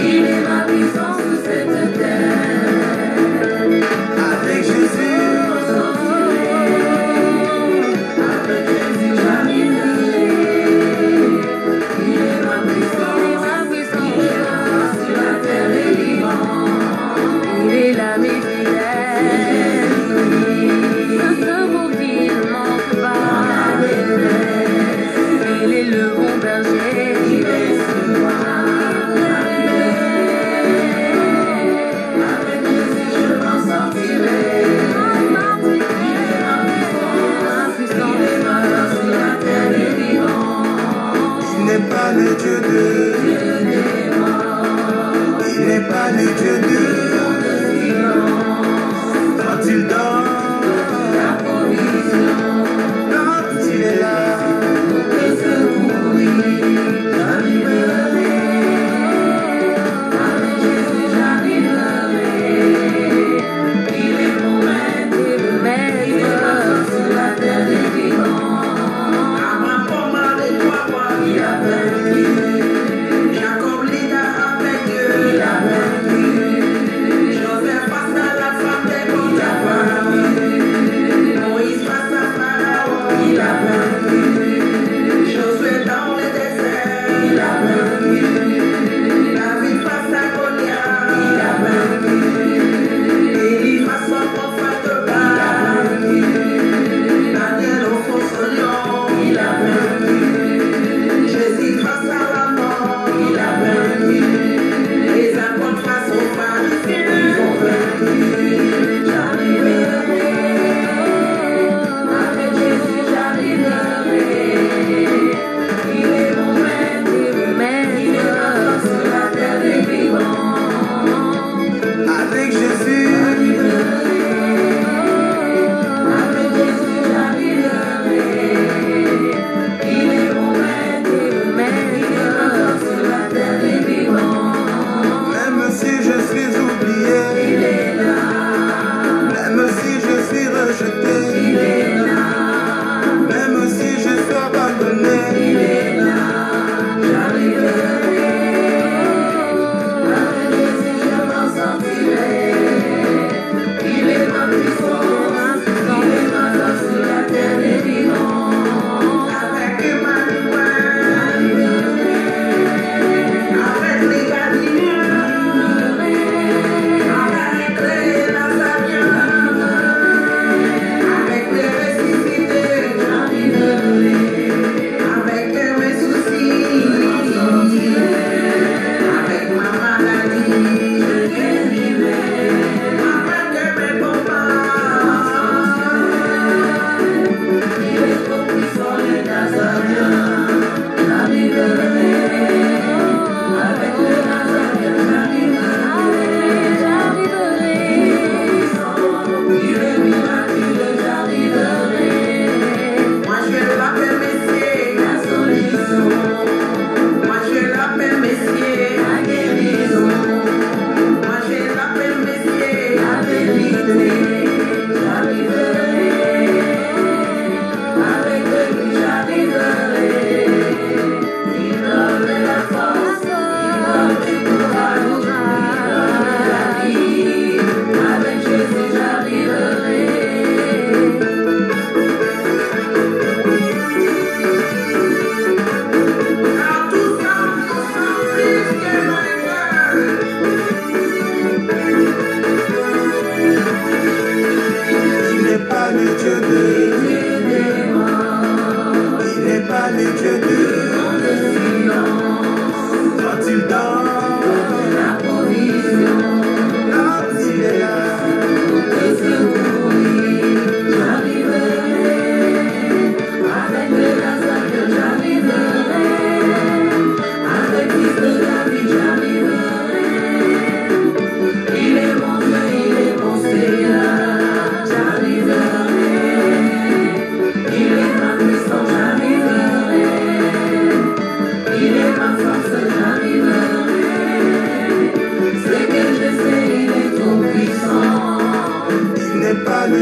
Il est ma puissance sur cette terre.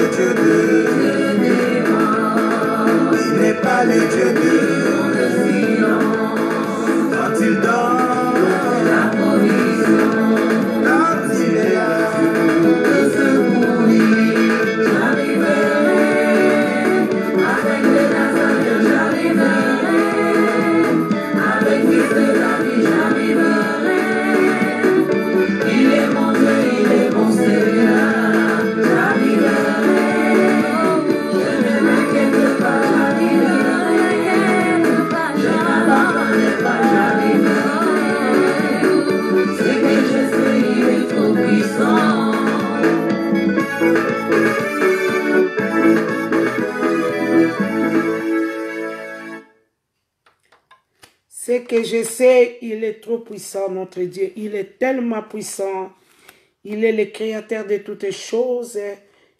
le Dieu de démons. Il n'est pas le Dieu de silence. Quand il donne la provision, quand il est là de secourir, j'arriverai. Avec les Nazaréens, j'arriverai. Avec Fils de David, j'arriverai. Il est mon Dieu, il est mon Seigneur, j'arriverai. Je ne m'inquiète pas, j'arriverai. Je n'abandonne pas, j'arriverai. C'est que je sais, il est trop puissant. C'est que je sais, il est trop puissant, notre Dieu. Il est tellement puissant. Il est le créateur de toutes choses.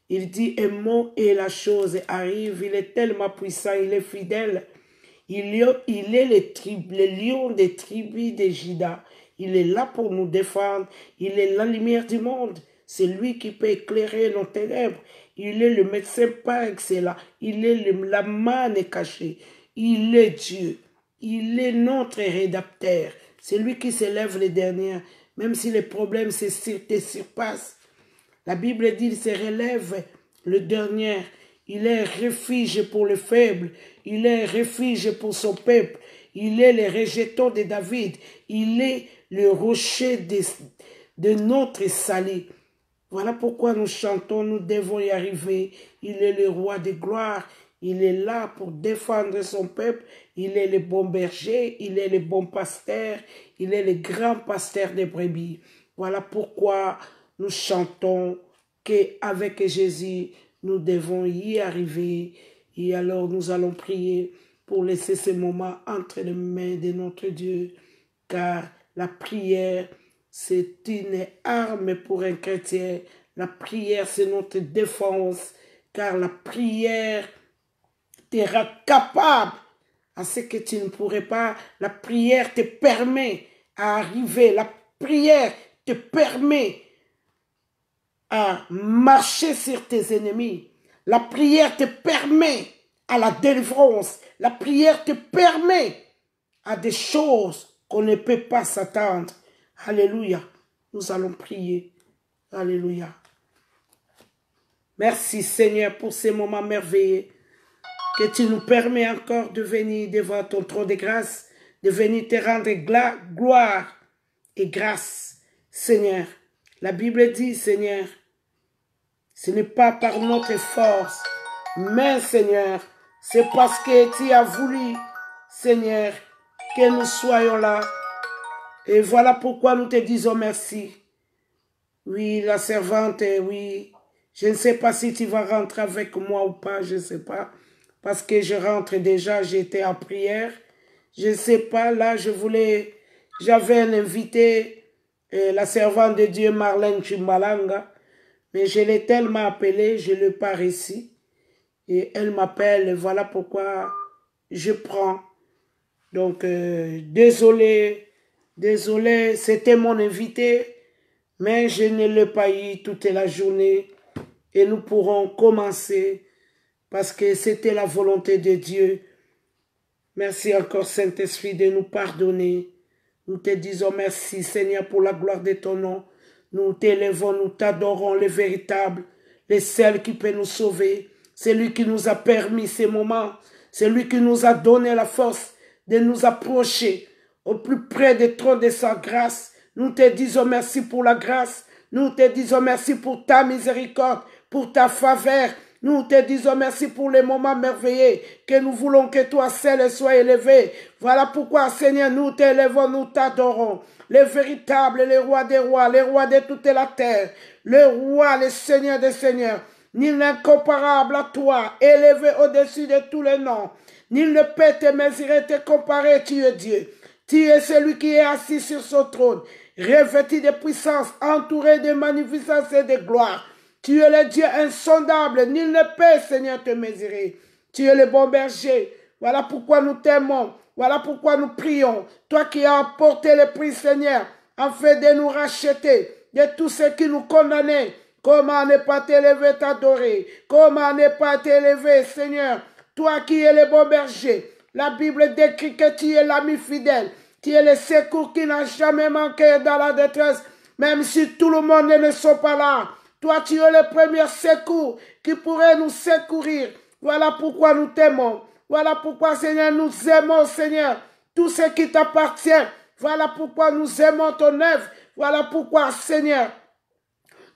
Il dit un mot et la chose arrive. Il est tellement puissant, il est fidèle. Il est le lion des tribus de Juda. Il est là pour nous défendre. Il est la lumière du monde. C'est lui qui peut éclairer nos ténèbres. Il est le médecin par excellence. Il est la manne cachée. Il est Dieu. Il est notre rédacteur. C'est lui qui s'élève le dernier. Même si les problèmes te surpassent. La Bible dit qu'il se relève le dernier. Il est refuge pour les faibles. Il est refuge pour son peuple. Il est le rejeton de David. Il est le rocher de notre salut. Voilà pourquoi nous chantons, nous devons y arriver. Il est le roi de gloire. Il est là pour défendre son peuple. Il est le bon berger. Il est le bon pasteur. Il est le grand pasteur des brebis. Voilà pourquoi nous chantons qu'avec Jésus, nous devons y arriver. Et alors nous allons prier pour laisser ce moment entre les mains de notre Dieu. Car la prière, c'est une arme pour un chrétien. La prière, c'est notre défense. Car la prière te rend capable à ce que tu ne pourrais pas. La prière te permet à arriver. La prière te permet à marcher sur tes ennemis. La prière te permet à la délivrance. La prière te permet à des choses qu'on ne peut pas s'attendre. Alléluia. Nous allons prier. Alléluia. Merci Seigneur pour ces moments merveilleux que tu nous permets encore de venir devant ton trône de grâce, de venir te rendre gloire et grâce, Seigneur. La Bible dit, Seigneur, ce n'est pas par notre force, mais, Seigneur, c'est parce que tu as voulu, Seigneur, que nous soyons là. Et voilà pourquoi nous te disons merci. Oui, la servante, oui. Je ne sais pas si tu vas rentrer avec moi ou pas, je ne sais pas. Parce que je rentre déjà, j'étais en prière. Je ne sais pas, là, j'avais un invité, la servante de Dieu, Marlène Chimbalanga. Mais je l'ai tellement appelée, je ne l'ai pas réussi. Et elle m'appelle, voilà pourquoi je prends. Donc, désolé, c'était mon invité, mais je ne l'ai pas eu toute la journée. Et nous pourrons commencer parce que c'était la volonté de Dieu. Merci encore, Saint-Esprit, de nous pardonner. Nous te disons merci, Seigneur, pour la gloire de ton nom. Nous t'élèvons, nous t'adorons, le véritable, le seul qui peut nous sauver. C'est lui qui nous a permis ces moments. C'est lui qui nous a donné la force de nous approcher au plus près des trônes de sa grâce. Nous te disons merci pour la grâce. Nous te disons merci pour ta miséricorde, pour ta faveur. Nous te disons merci pour les moments merveilleux que nous voulons que toi seul sois élevé. Voilà pourquoi, Seigneur, nous t'élèvons, nous t'adorons. Le véritable, le roi des rois, le roi de toute la terre, le roi, le Seigneur des seigneurs. Nul incomparable à toi, élevé au-dessus de tous les noms. Nul ne peut te mesurer, te comparer, tu es Dieu. Tu es celui qui est assis sur son trône, revêtu de puissance, entouré de magnificence et de gloire. Tu es le Dieu insondable, nul ne peut, Seigneur, te mesurer. Tu es le bon berger. Voilà pourquoi nous t'aimons. Voilà pourquoi nous prions. Toi qui as emporté le prix, Seigneur, afin de nous racheter de tous ceux qui nous condamnaient Comment ne pas t'élever, t'adorer? Comment ne pas t'élever, Seigneur? Toi qui es le bon berger. La Bible décrit que tu es l'ami fidèle. Tu es le secours qui n'a jamais manqué dans la détresse. Même si tout le monde ne sont pas là. Toi, tu es le premier secours qui pourrait nous secourir. Voilà pourquoi nous t'aimons. Voilà pourquoi, Seigneur, nous aimons, Seigneur, tout ce qui t'appartient. Voilà pourquoi nous aimons ton œuvre. Voilà pourquoi, Seigneur,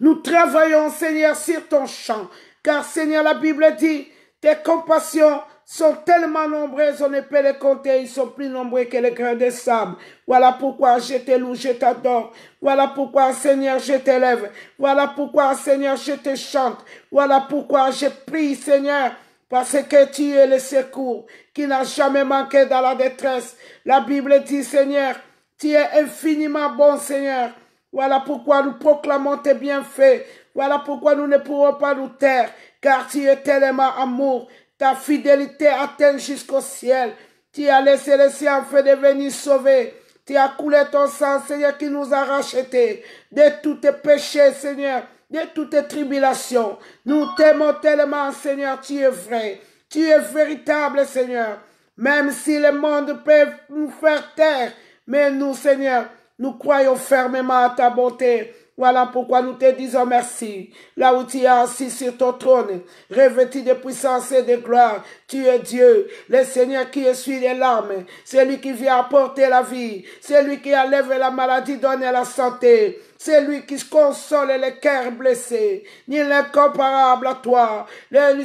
nous travaillons, Seigneur, sur ton champ. Car, Seigneur, la Bible dit, tes compassions sont tellement nombreuses, on ne peut les compter, ils sont plus nombreux que les grains de sable. Voilà pourquoi je te loue, je t'adore. Voilà pourquoi, Seigneur, je t'élève. Voilà pourquoi, Seigneur, je te chante. Voilà pourquoi je prie, Seigneur, parce que tu es le secours qui n'a jamais manqué dans la détresse. La Bible dit, Seigneur, tu es infiniment bon, Seigneur. Voilà pourquoi nous proclamons tes bienfaits. Voilà pourquoi nous ne pourrons pas nous taire, car tu es tellement amour. Ta fidélité atteint jusqu'au ciel. Tu as laissé le ciel afin de venir sauver. Tu as coulé ton sang, Seigneur, qui nous a rachetés de tous tes péchés, Seigneur, de toutes tes tribulations. Nous t'aimons tellement, Seigneur, tu es vrai. Tu es véritable, Seigneur. Même si le monde peut nous faire taire, mais nous, Seigneur, nous croyons fermement à ta bonté. Voilà pourquoi nous te disons merci. Là où tu es assis sur ton trône, revêtu de puissance et de gloire, tu es Dieu, le Seigneur qui essuie les larmes, celui qui vient apporter la vie, celui qui enlève la maladie, donne la santé, c'est lui qui console les cœurs blessés. Nul n'est comparable à toi.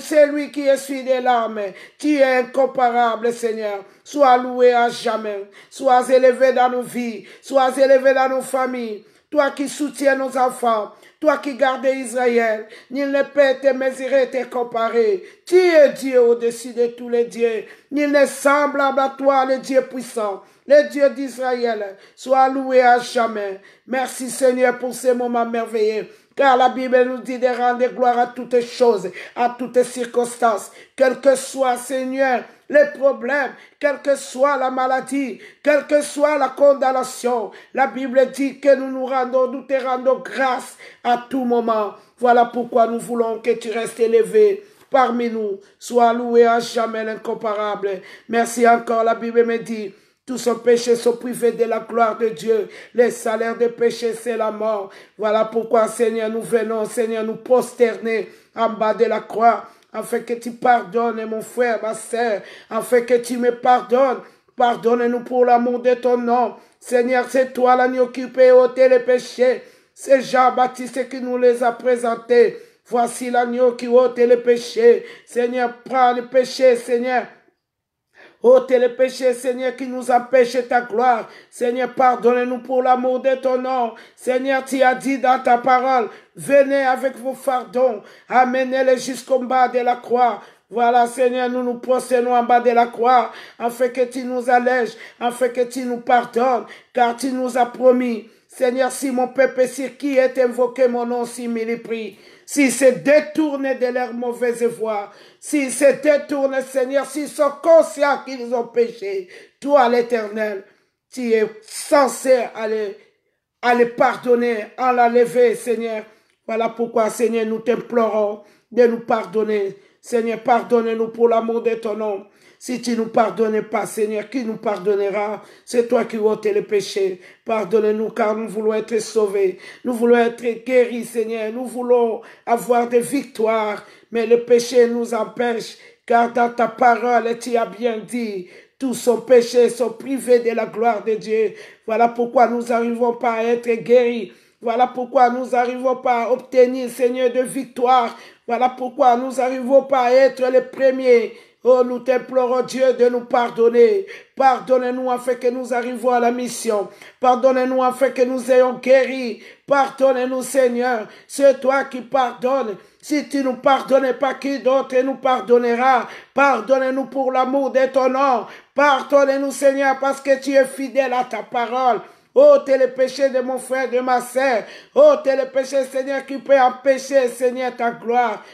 C'est lui qui essuie des larmes. Tu es incomparable, Seigneur. Sois loué à jamais. Sois élevé dans nos vies. Sois élevé dans nos familles. Toi qui soutiens nos enfants, toi qui gardes Israël, nul ne peut te mesurer, te comparer. Tu es Dieu au-dessus de tous les dieux. Nul n'est semblable à toi, le Dieu puissant, le Dieu d'Israël. Sois loué à jamais. Merci Seigneur pour ces moments merveilleux. Car la Bible nous dit de rendre gloire à toutes choses, à toutes circonstances, quel que soit, Seigneur, les problèmes, quelle que soit la maladie, quelle que soit la condamnation. La Bible dit que nous te rendons grâce à tout moment. Voilà pourquoi nous voulons que tu restes élevé parmi nous. Sois loué à jamais l'incomparable. Merci encore, la Bible me dit, tous nos péchés sont privés de la gloire de Dieu. Le salaire des péchés, c'est la mort. Voilà pourquoi, Seigneur, nous venons, Seigneur, nous prosterner en bas de la croix, afin que tu pardonnes, mon frère, ma sœur, afin que tu me pardonnes. Pardonne-nous pour l'amour de ton nom. Seigneur, c'est toi l'agneau qui peut ôter les péchés. C'est Jean-Baptiste qui nous les a présentés. Voici l'agneau qui ôte les péchés. Seigneur, prends le péché, Seigneur. ôte les péchés, Seigneur, qui nous empêchent ta gloire. Seigneur, pardonne-nous pour l'amour de ton nom. Seigneur, tu as dit dans ta parole, venez avec vos fardons, amenez-les jusqu'au bas de la croix. Voilà, Seigneur, nous nous prosternons en bas de la croix, afin que tu nous allèges, afin que tu nous pardonnes, car tu nous as promis. Seigneur, si mon peuple sur qui est invoqué mon nom, s'il me prie, s'ils se détournent de leur mauvaise voie, s'ils se détournent, Seigneur, s'ils sont conscients qu'ils ont péché, toi, l'Éternel, tu es censé aller pardonner, en la lever, Seigneur. Voilà pourquoi, Seigneur, nous t'implorons de nous pardonner. Seigneur, pardonne-nous pour l'amour de ton nom. Si tu ne nous pardonnes pas, Seigneur, qui nous pardonnera? C'est toi qui ôtes les péchés. Pardonne-nous car nous voulons être sauvés. Nous voulons être guéris, Seigneur. Nous voulons avoir des victoires. Mais le péché nous empêche. Car dans ta parole, tu as bien dit, tous son péchés sont privés de la gloire de Dieu. Voilà pourquoi nous n'arrivons pas à être guéris. Voilà pourquoi nous n'arrivons pas à obtenir, Seigneur, de victoire. Voilà pourquoi nous n'arrivons pas à être les premiers. Oh, nous t'implorons, Dieu, de nous pardonner. Pardonne-nous afin que nous arrivions à la mission. Pardonne-nous afin que nous ayons guéri. Pardonne-nous, Seigneur. C'est toi qui pardonnes. Si tu ne nous pardonnes pas, qui d'autre nous pardonnera? Pardonne-nous pour l'amour de ton nom. Pardonne-nous, Seigneur, parce que tu es fidèle à ta parole. ôte les péchés de mon frère, de ma sœur. ôte les péchés, Seigneur, qui peut empêcher, Seigneur, ta gloire.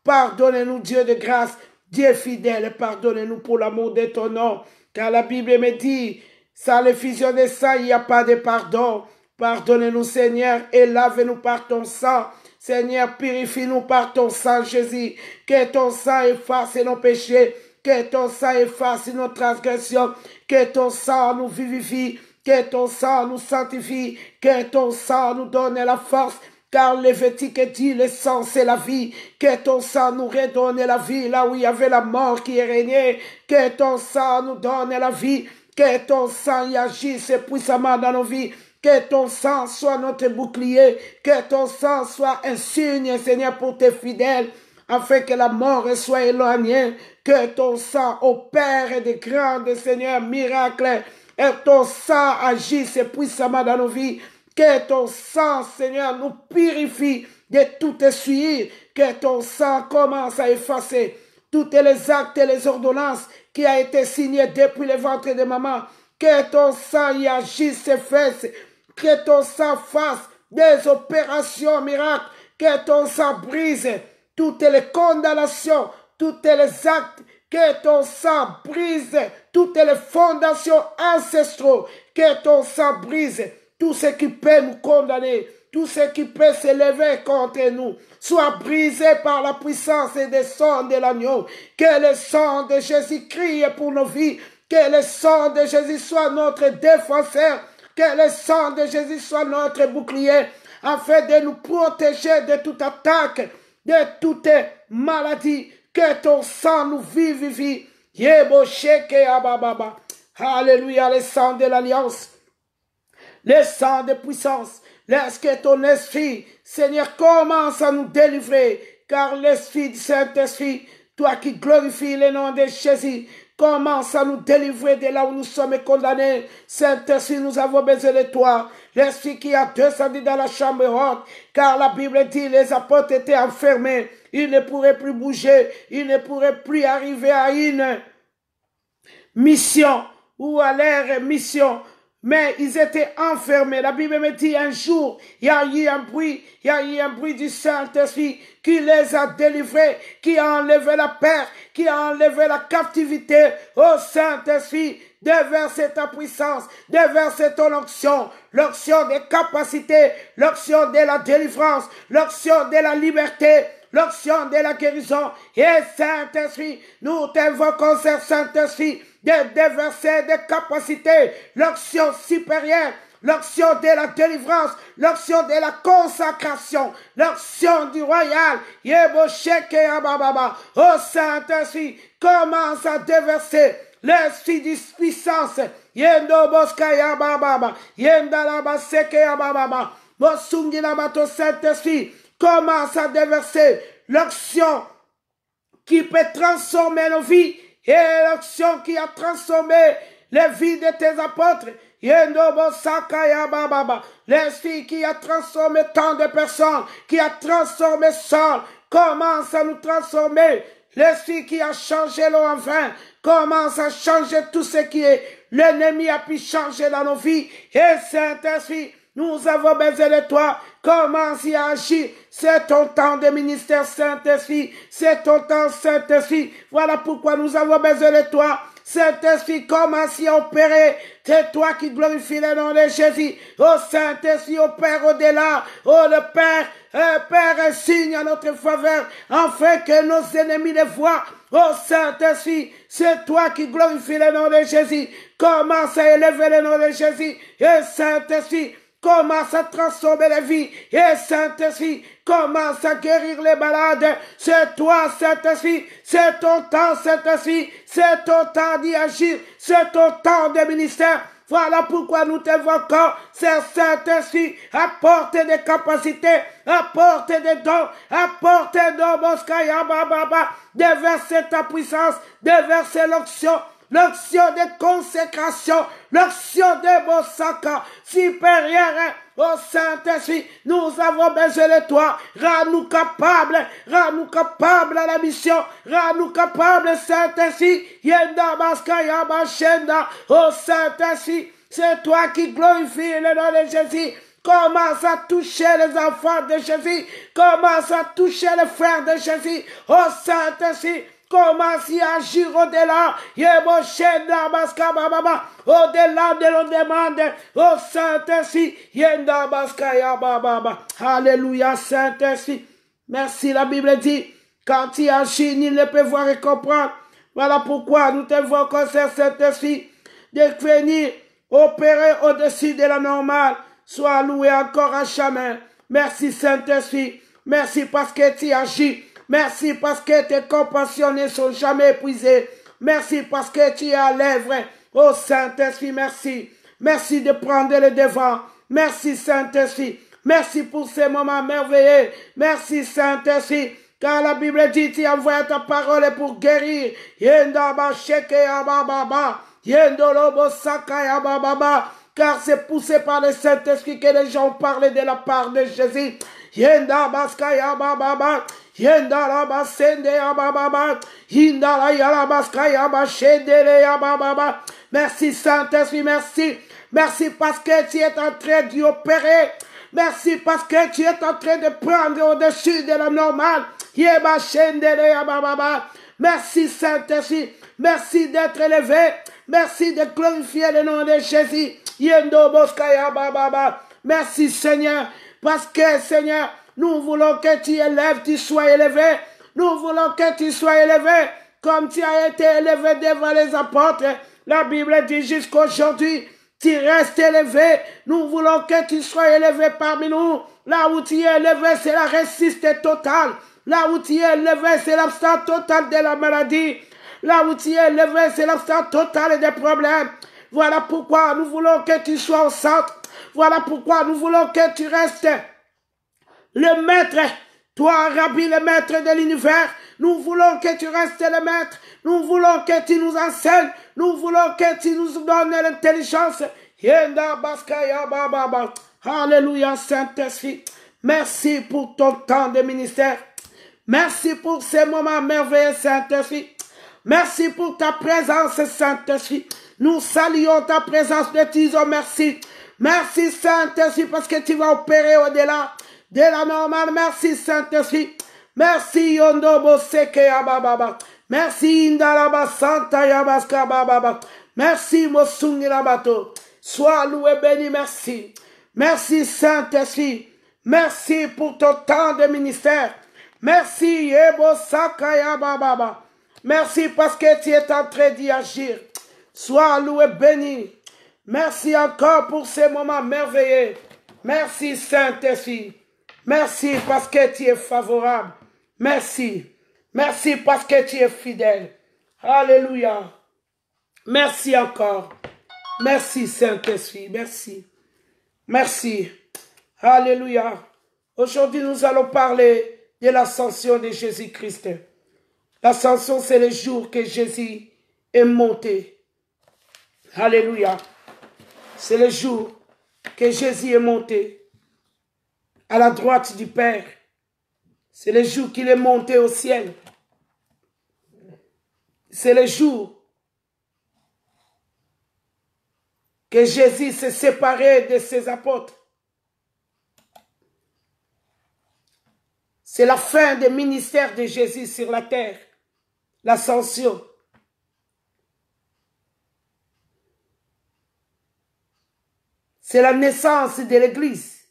Pardonne-nous, Dieu de grâce, Dieu fidèle, pardonne-nous pour l'amour de ton nom. Car la Bible me dit, sans l'effusion de sang, il n'y a pas de pardon. Pardonne-nous, Seigneur, et lave-nous par ton sang. Seigneur, purifie-nous par ton sang, Jésus. Que ton sang efface nos péchés. Que ton sang efface nos transgressions. Que ton sang nous vivifie. Que ton sang nous sanctifie. Que ton sang nous donne la force. Car Lévitique dit, le sang c'est la vie. Que ton sang nous redonne la vie là où il y avait la mort qui est régnée. Que ton sang nous donne la vie. Que ton sang y agisse puissamment dans nos vies. Que ton sang soit notre bouclier. Que ton sang soit un signe, Seigneur, pour tes fidèles, afin que la mort soit éloignée. Que ton sang opère des grands, Seigneur, miracles. Et ton sang agisse puissamment dans nos vies. Que ton sang, Seigneur, nous purifie de toute souillure. Que ton sang commence à effacer tous les actes et les ordonnances qui a été signé depuis le ventre de maman. Que ton sang y agisse et fasse. Que ton sang fasse des opérations miracles. Que ton sang brise toutes les condamnations, tous les actes. Que ton sang brise toutes les fondations ancestrales. Que ton sang brise tout ce qui peut nous condamner. Tout ce qui peut s'élever contre nous soit brisé par la puissance des sangs de l'agneau. Que le sang de Jésus crie pour nos vies. Que le sang de Jésus soit notre défenseur. Que le sang de Jésus soit notre bouclier, afin de nous protéger de toute attaque, de toute maladie. Que ton sang nous vivifie. Alléluia, le sang de l'alliance, le sang de puissance. Laisse que ton esprit, Seigneur, commence à nous délivrer, car l'esprit du Saint-Esprit, toi qui glorifies le nom de Jésus, commence à nous délivrer de là où nous sommes condamnés. Saint-Esprit, nous avons besoin de toi. L'esprit qui a descendu dans la chambre haute, car la Bible dit les apôtres étaient enfermés. Ils ne pourraient plus bouger. Ils ne pourraient plus arriver à une mission ou à leur mission. Mais ils étaient enfermés. La Bible me dit un jour, il y a eu un bruit du Saint-Esprit qui les a délivrés, qui a enlevé la peur, qui a enlevé la captivité. Au Saint-Esprit, déverse ta puissance, déverse ton onction, l'onction des capacités, l'onction de la délivrance, l'onction de la liberté, l'onction de la guérison. Et Saint-Esprit, nous t'invoquons, Saint-Esprit, de déverser des capacités, l'onction supérieure, l'onction de la délivrance, l'onction de la consacration, l'onction du royal. Oh Saint-Esprit, commence à déverser l'esprit de puissance. Saint-Esprit, commence à déverser l'onction qui peut transformer nos vies. Et l'action qui a transformé les vies de tes apôtres. L'esprit qui a transformé tant de personnes, qui a transformé Saul, commence à nous transformer. L'esprit qui a changé l'eau en vin, commence à changer tout ce qui est l'ennemi a pu changer dans nos vies. Et Saint-Esprit, nous avons besoin de toi. Commence à agir. C'est ton temps de ministère, Saint-Esprit. C'est ton temps, Saint-Esprit. Voilà pourquoi nous avons besoin de toi. Saint-Esprit, commence à opérer. C'est toi qui glorifie le nom de Jésus. Oh Saint-Esprit, opère au-delà. Oh le Père, Père, un signe à notre faveur, afin que nos ennemis le voient. Oh Saint-Esprit, c'est toi qui glorifie le nom de Jésus. Commence à élever le nom de Jésus. Et Saint-Esprit, commence à transformer les vies. Et Saint-Esprit, commence à guérir les malades. C'est toi, Saint-Esprit. C'est ton temps, Saint-Esprit. C'est ton temps d'y agir. C'est ton temps de ministère. Voilà pourquoi nous t'invoquons, c'est Saint-Esprit, apporte des capacités, apporte des dons, apporte des dons, déverse ta puissance, déverse l'onction, l'onction de consécration, l'onction de Bosaka, supérieure au Saint-Esprit. Nous avons besoin de toi. Rends-nous capables à la mission. Rends-nous capables, Saint-Esprit. Yenda Baskaya Bashenda, au Saint-Esprit. C'est toi qui glorifie le nom de Jésus. Commence à toucher les enfants de Jésus. Commence à toucher les frères de Jésus. Oh Saint-Esprit, Commence à agir au-delà. Au-delà de nos demandes. Au Saint-Esprit. Alléluia, Saint-Esprit. Merci, la Bible dit, quand il agit, nul ne peut voir et comprendre. Voilà pourquoi nous devons concernant Saint-Esprit de venir opérer au-dessus de la normale. Sois loué encore à jamais. Merci, Saint-Esprit. Merci parce que tu agis. Merci parce que tes compassions ne sont jamais épuisées. Merci parce que tu es à l'œuvre. Oh Saint-Esprit, merci. Merci de prendre le devant. Merci Saint-Esprit. Merci pour ces moments merveilleux. Merci Saint-Esprit. Car la Bible dit, tu envoies ta parole pour guérir. Car c'est poussé par le Saint-Esprit que les gens parlent de la part de Jésus. Yenda baskaya bababa, yenda la basende ya bababa, yenda la yala baskaya bashedele ya bababa. Merci Saint-Esprit, merci. Merci parce que tu es en train d'y opérer. Merci parce que tu es en train de prendre au-dessus de la normale. Yeba shendele ya bababa. Merci Saint-Esprit. Merci d'être élevé. Merci de glorifier le nom de Jésus. Yendo boskaya bababa. Merci Seigneur. Parce que, Seigneur, nous voulons que tu élèves, tu sois élevé. Nous voulons que tu sois élevé comme tu as été élevé devant les apôtres. La Bible dit jusqu'aujourd'hui, tu restes élevé. Nous voulons que tu sois élevé parmi nous. Là où tu es élevé, c'est la réussite totale. Là où tu es élevé, c'est l'absence totale de la maladie. Là où tu es élevé, c'est l'absence totale des problèmes. Voilà pourquoi nous voulons que tu sois au centre. Voilà pourquoi nous voulons que tu restes le maître. Toi, Rabbi, le maître de l'univers. Nous voulons que tu restes le maître. Nous voulons que tu nous enseignes. Nous voulons que tu nous donnes l'intelligence. Alléluia, Saint-Esprit. Merci pour ton temps de ministère. Merci pour ces moments merveilleux, Saint-Esprit. Merci pour ta présence, Saint-Esprit. Nous saluons ta présence, nous te disons merci. Merci Saint-Esprit parce que tu vas opérer au-delà de la normale. Merci Saint-Esprit. Merci Yondobo Seke Abababa. Merci Indalaba Santa Yabaska Bababa. Merci Mosungi Labato. Sois loué, béni, merci. Merci Saint-Esprit. Merci pour ton temps de ministère. Merci Yebo Sakaya Bababa. Merci parce que tu es en train d'y agir. Sois loué, béni. Merci encore pour ces moments merveilleux. Merci Saint-Esprit. Merci parce que tu es favorable. Merci. Merci parce que tu es fidèle. Alléluia. Merci encore. Merci Saint-Esprit. Merci. Merci. Alléluia. Aujourd'hui, nous allons parler de l'ascension de Jésus-Christ. L'ascension, c'est le jour que Jésus est monté. Alléluia. C'est le jour que Jésus est monté à la droite du Père. C'est le jour qu'il est monté au ciel. C'est le jour que Jésus s'est séparé de ses apôtres. C'est la fin du ministère de Jésus sur la terre. L'ascension. C'est la naissance de l'Église.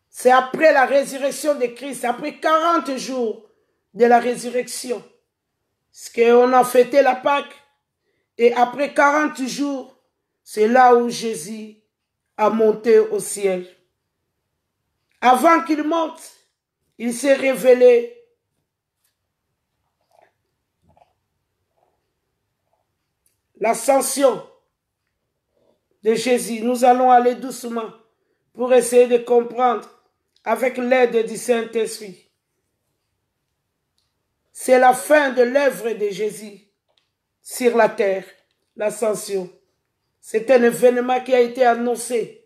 C'est après la résurrection de Christ, après 40 jours de la résurrection. Parce qu'on a fêté la Pâque. Et après 40 jours, c'est là où Jésus a monté au ciel. Avant qu'il monte, il s'est révélé. L'ascension de Jésus. Nous allons aller doucement pour essayer de comprendre avec l'aide du Saint-Esprit. C'est la fin de l'œuvre de Jésus sur la terre, l'ascension. C'est un événement qui a été annoncé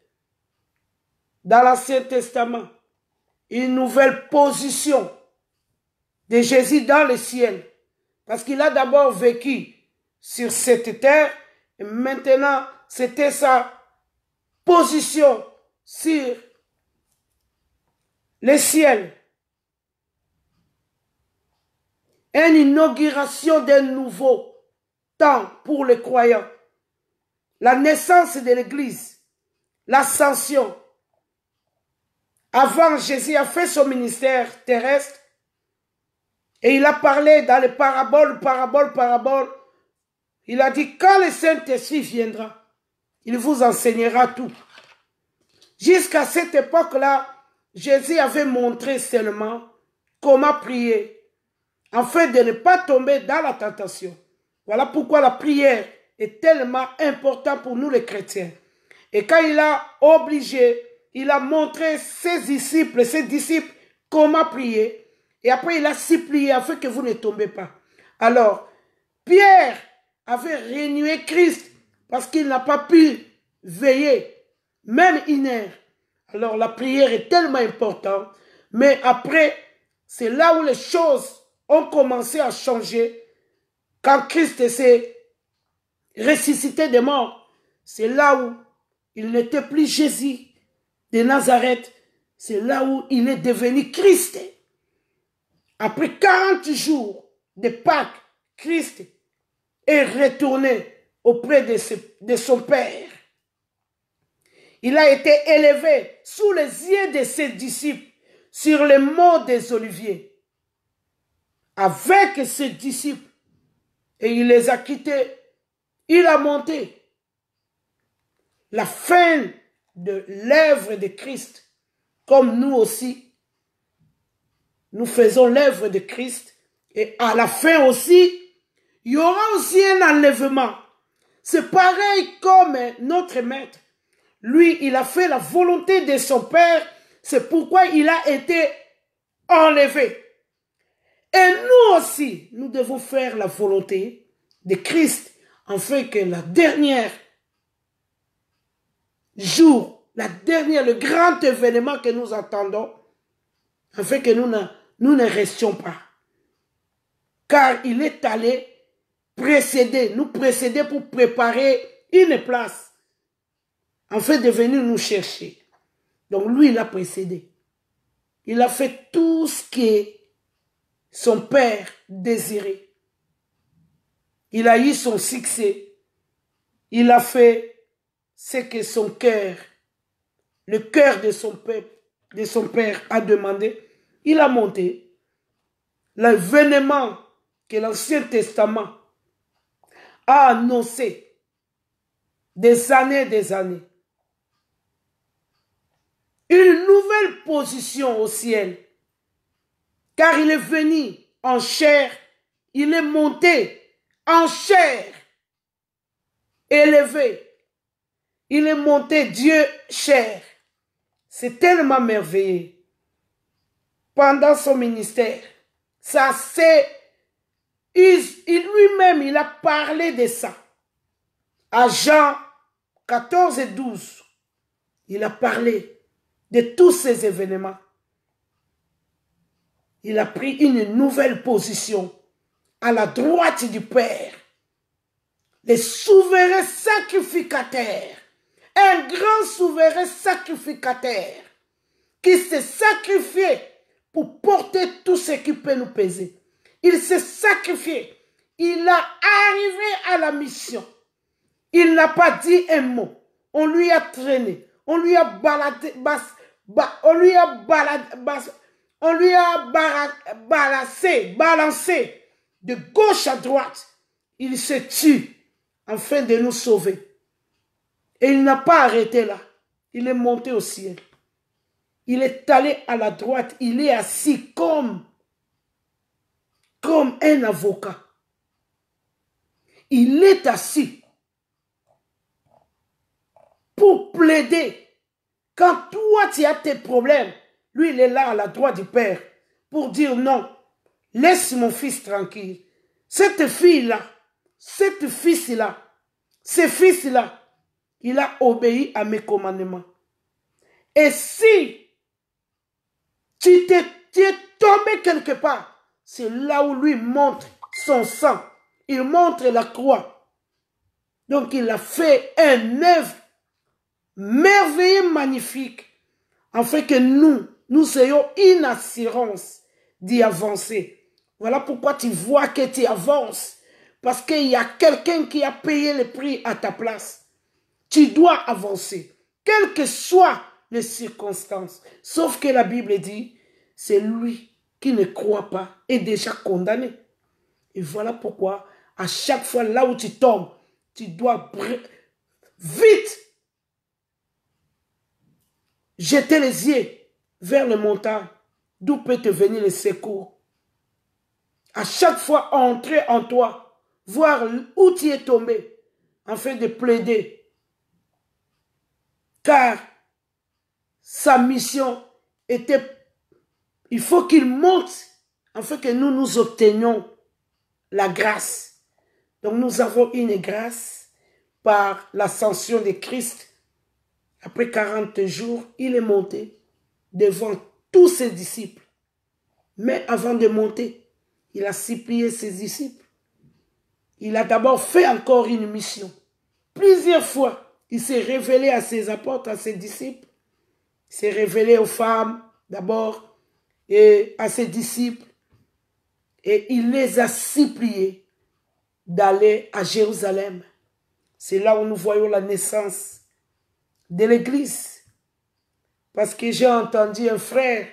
dans l'Ancien Testament. Une nouvelle position de Jésus dans le ciel. Parce qu'il a d'abord vécu sur cette terre et maintenant c'était sa position sur le ciel. une inauguration d'un nouveau temps pour les croyants. La naissance de l'Église, l'ascension. Avant, Jésus a fait son ministère terrestre et il a parlé dans les paraboles. Il a dit, quand le Saint-Esprit viendra, il vous enseignera tout. Jusqu'à cette époque-là, Jésus avait montré seulement comment prier, afin de ne pas tomber dans la tentation. Voilà pourquoi la prière est tellement importante pour nous les chrétiens. Et quand il a obligé, il a montré ses disciples comment prier. Et après, il a supplié afin que vous ne tombez pas. Alors, Pierre avait renoué Christ parce qu'il n'a pas pu veiller, même une heure. Alors, la prière est tellement importante. Mais après, c'est là où les choses ont commencé à changer. Quand Christ s'est ressuscité des morts, c'est là où il n'était plus Jésus de Nazareth. C'est là où il est devenu Christ. Après 40 jours de Pâques, Christ est retourné auprès de son Père. Il a été élevé sous les yeux de ses disciples sur les monts des Oliviers. Avec ses disciples. Et il les a quittés. Il a monté. La fin de l'œuvre de Christ. Comme nous aussi, nous faisons l'œuvre de Christ. Et à la fin aussi, il y aura aussi un enlèvement. C'est pareil comme notre maître. Lui, il a fait la volonté de son Père. C'est pourquoi il a été enlevé. Et nous aussi, nous devons faire la volonté de Christ, afin que la dernière jour, le grand événement que nous attendons, afin que nous ne restions pas. Car il est allé nous précéder pour préparer une place, afin de venir nous chercher. Donc lui, il a précédé. Il a fait tout ce que son Père désirait. Il a eu son succès. Il a fait ce que son cœur, le cœur de son père a demandé. Il a monté. L'événement que l'Ancien Testament a annoncé des années. Une nouvelle position au ciel. Car il est venu en chair, il est monté en chair, élevé. Il est monté Dieu chair. C'est tellement merveilleux. Pendant son ministère, ça c'est, lui-même, il a parlé de ça. À Jean 14 et 12, il a parlé de tous ces événements. Il a pris une nouvelle position à la droite du Père. Le souverain sacrificateur. Un grand souverain sacrificateur qui s'est sacrifié pour porter tout ce qui peut nous peser. Il s'est sacrifié. Il a arrivé à la mission. Il n'a pas dit un mot. On lui a traîné. On lui a baladé. On lui a balancé de gauche à droite. Il se tue afin de nous sauver. Et il n'a pas arrêté là. Il est monté au ciel. Il est allé à la droite. Il est assis comme un avocat. Il est assis pour plaider. Quand toi tu as tes problèmes, lui il est là à la droite du Père pour dire non, laisse mon fils tranquille. Cette fille-là, cette fils-là, ce fils-là, il a obéi à mes commandements. Et si tu es tombé quelque part, c'est là où lui montre son sang. Il montre la croix. Donc il a fait un œuvre merveilleux, magnifique, afin que nous ayons une assurance d'y avancer. Voilà pourquoi tu vois que tu avances. Parce qu'il y a quelqu'un qui a payé le prix à ta place. Tu dois avancer, quelles que soient les circonstances. Sauf que la Bible dit, c'est lui qui ne croit pas est déjà condamné. Et voilà pourquoi, à chaque fois là où tu tombes, tu dois vite jeter les yeux vers les montagnes, d'où peut te venir le secours. À chaque fois, entrer en toi, voir où tu es tombé, afin de plaider. Car sa mission était, il faut qu'il monte, afin que nous obtenions la grâce. Donc nous avons une grâce par l'ascension de Christ. Après 40 jours, il est monté devant tous ses disciples. Mais avant de monter, il a supplié ses disciples. Il a d'abord fait encore une mission. Plusieurs fois, il s'est révélé à ses apôtres, à ses disciples. Il s'est révélé aux femmes d'abord et à ses disciples. Et il les a suppliés d'aller à Jérusalem. C'est là où nous voyons la naissance de l'Église. Parce que j'ai entendu un frère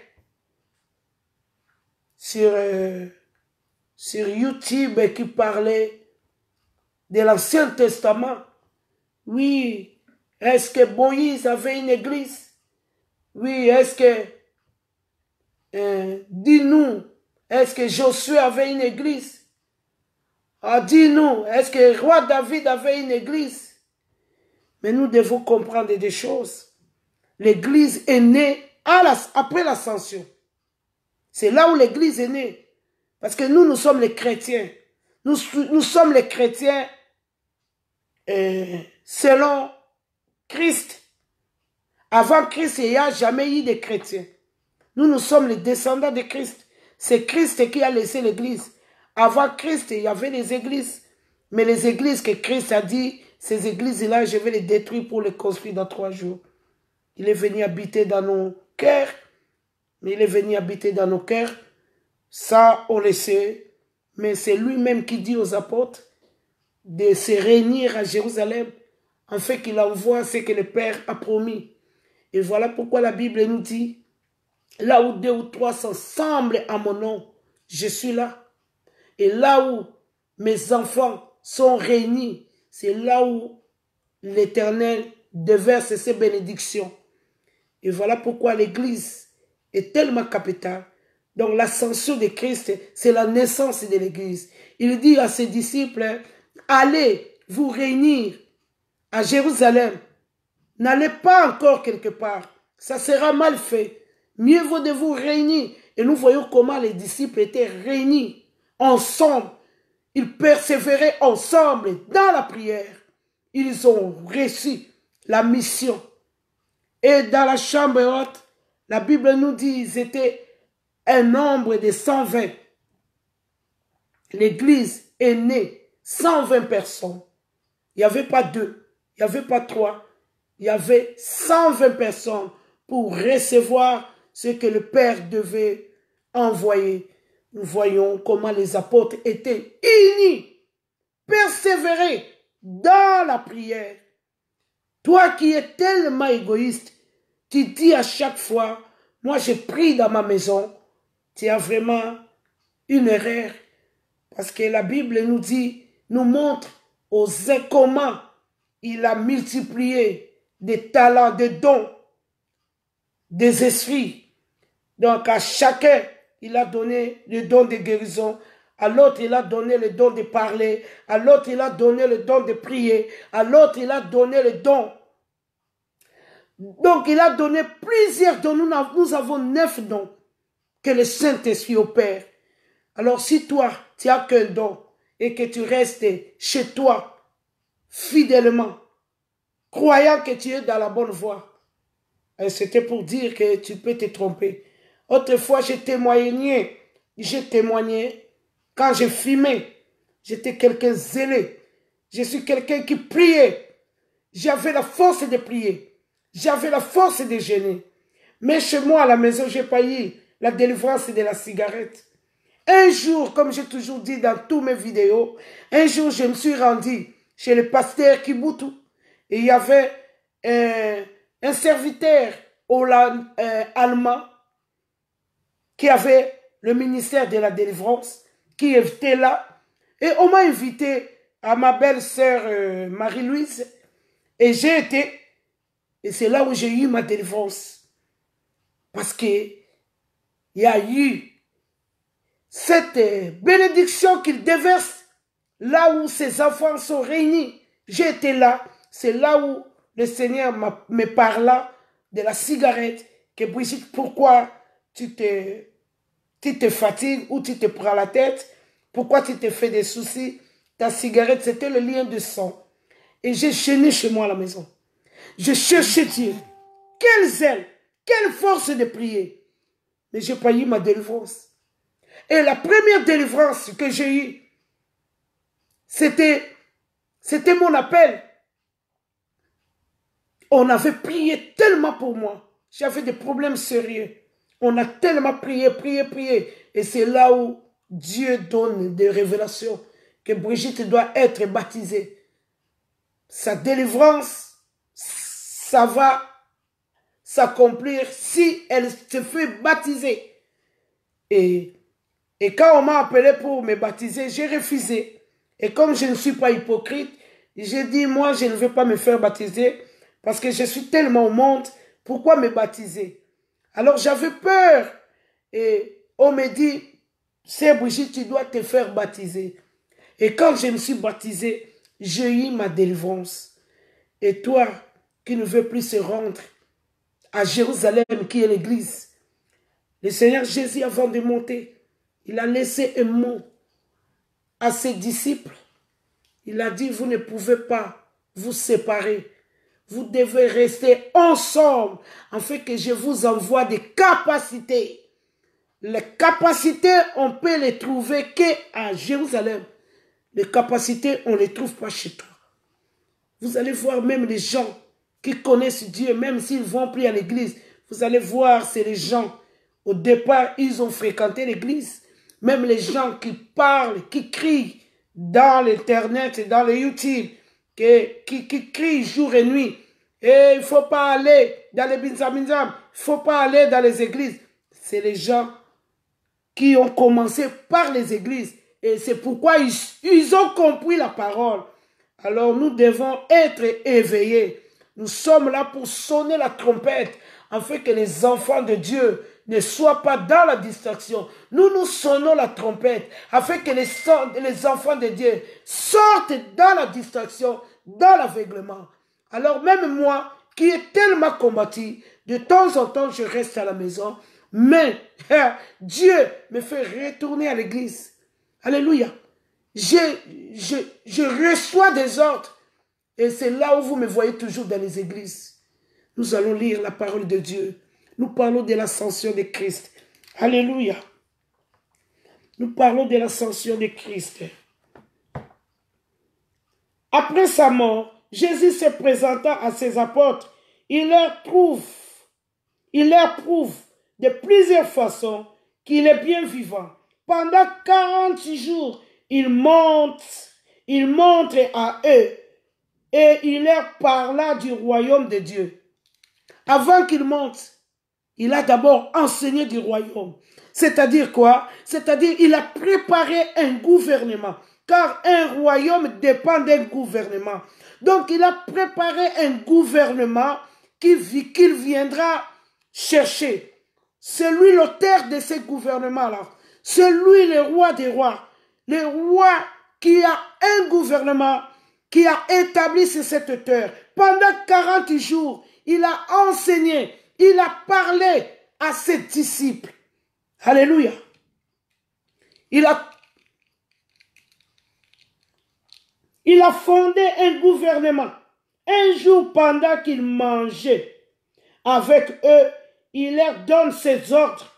sur YouTube qui parlait de l'Ancien Testament. Oui, est-ce que Moïse avait une église? Oui, est-ce que, dis-nous, est-ce que Josué avait une église? Ah, dis-nous, est-ce que le roi David avait une église? Mais nous devons comprendre des choses. L'église est née après l'ascension. C'est là où l'église est née. Parce que nous sommes les chrétiens. Nous sommes les chrétiens selon Christ. Avant Christ, il n'y a jamais eu de chrétiens. Nous sommes les descendants de Christ. C'est Christ qui a laissé l'église. Avant Christ, il y avait les églises. Mais les églises que Christ a dit, ces églises-là, je vais les détruire pour les construire dans 3 jours. Il est venu habiter dans nos cœurs. Mais il est venu habiter dans nos cœurs. Ça, on le sait. Mais c'est lui-même qui dit aux apôtres de se réunir à Jérusalem, en fait qu'il envoie ce que le Père a promis. Et voilà pourquoi la Bible nous dit, là où 2 ou 3 s'assemblent à mon nom, je suis là. Et là où mes enfants sont réunis, c'est là où l'Éternel déverse ses bénédictions. Et voilà pourquoi l'Église est tellement capitale. Donc l'ascension de Christ, c'est la naissance de l'Église. Il dit à ses disciples, allez vous réunir à Jérusalem. N'allez pas encore quelque part. Ça sera mal fait. Mieux vaut de vous réunir. Et nous voyons comment les disciples étaient réunis ensemble. Ils persévéraient ensemble dans la prière. Ils ont reçu la mission. Et dans la chambre haute, la Bible nous dit qu'ils étaient un nombre de 120. L'église est née, 120 personnes. Il n'y avait pas 2, il n'y avait pas 3. Il y avait 120 personnes pour recevoir ce que le Père devait envoyer. Nous voyons comment les apôtres étaient unis, persévérés dans la prière. Toi qui es tellement égoïste, tu dis à chaque fois, moi je prie dans ma maison, tu as vraiment une erreur. Parce que la Bible nous dit, nous montre aux uns comment il a multiplié des talents, des dons, des esprits. Donc à chacun, il a donné le don de guérison. À l'autre, il a donné le don de parler. À l'autre, il a donné le don de prier. À l'autre, il a donné le don. Donc, il a donné plusieurs dons. Nous avons 9 dons que le Saint-Esprit opère. Alors, si toi, tu n'as qu'un don et que tu restes chez toi fidèlement, croyant que tu es dans la bonne voie, c'était pour dire que tu peux te tromper. Autrefois, j'ai témoigné quand je fumais. J'étais quelqu'un zélé. Je suis quelqu'un qui priait. J'avais la force de prier. J'avais la force de jeûner. Mais chez moi, à la maison, j'ai pas eu la délivrance de la cigarette. Un jour, comme j'ai toujours dit dans toutes mes vidéos, un jour, je me suis rendu chez le pasteur Kibutu. Et il y avait un serviteur allemand qui avait le ministère de la délivrance, qui était là. Et on m'a invité à ma belle-sœur Marie-Louise. Et j'ai été, et c'est là où j'ai eu ma délivrance. Parce qu'il y a eu cette bénédiction qu'il déverse là où ses enfants sont réunis. J'ai été là. C'est là où le Seigneur me parla de la cigarette. Que Brigitte, pourquoi tu te fatigues ou tu te prends la tête? Pourquoi tu te fais des soucis? Ta cigarette, c'était le lien de sang. Et j'ai gêné chez moi à la maison. Je cherchais Dieu. Quelle zèle, quelle force de prier. Mais je n'ai pas eu ma délivrance. Et la première délivrance que j'ai eue, c'était mon appel. On avait prié tellement pour moi. J'avais des problèmes sérieux. On a tellement prié. Et c'est là où Dieu donne des révélations que Brigitte doit être baptisée. Sa délivrance, ça va s'accomplir si elle se fait baptiser. Et quand on m'a appelé pour me baptiser, j'ai refusé. Et comme je ne suis pas hypocrite, j'ai dit, moi, je ne veux pas me faire baptiser parce que je suis tellement au monde, pourquoi me baptiser? Alors j'avais peur. Et on me dit, c'est Brigitte, tu dois te faire baptiser. Et quand je me suis baptisé, j'ai eu ma délivrance. Et toi, qui ne veux plus se rendre à Jérusalem, qui est l'église, le Seigneur Jésus, avant de monter, il a laissé un mot à ses disciples. Il a dit, vous ne pouvez pas vous séparer. Vous devez rester ensemble, afin que je vous envoie des capacités. Les capacités, on peut les trouver qu'à Jérusalem. Les capacités, on ne les trouve pas chez toi. Vous allez voir même les gens qui connaissent Dieu, même s'ils ne vont plus à l'église. Vous allez voir, c'est les gens, au départ, ils ont fréquenté l'église. Même les gens qui parlent, qui crient dans l'internet et dans le YouTube, qui crient jour et nuit. Et il ne faut pas aller dans les binzam-binzam, il ne faut pas aller dans les églises. C'est les gens qui ont commencé par les églises. Et c'est pourquoi ils ont compris la parole. Alors nous devons être éveillés. Nous sommes là pour sonner la trompette, afin que les enfants de Dieu ne soient pas dans la distraction. Nous sonnons la trompette, afin que les enfants de Dieu sortent dans la distraction, dans l'aveuglement. Alors même moi, qui est tellement combattu, de temps en temps je reste à la maison, mais Dieu me fait retourner à l'église. Alléluia. Je reçois des ordres. Et c'est là où vous me voyez toujours dans les églises. Nous allons lire la parole de Dieu. Nous parlons de l'ascension de Christ. Alléluia. Nous parlons de l'ascension de Christ. Après sa mort, Jésus se présenta à ses apôtres. Il leur prouve de plusieurs façons qu'il est bien vivant. Pendant 40 jours, il montre à eux et il leur parla du royaume de Dieu. Avant qu'il monte, il a d'abord enseigné du royaume. C'est-à-dire quoi? C'est-à-dire il a préparé un gouvernement. Car un royaume dépend d'un gouvernement. Donc il a préparé un gouvernement qu'il viendra chercher. C'est lui l'auteur de ce gouvernement-là. C'est lui le roi des rois. Le roi qui a un gouvernement qui a établi sur cette terre. Pendant 40 jours, il a enseigné, il a parlé à ses disciples. Alléluia. Il a fondé un gouvernement. Un jour, pendant qu'il mangeait avec eux, il leur donne ses ordres.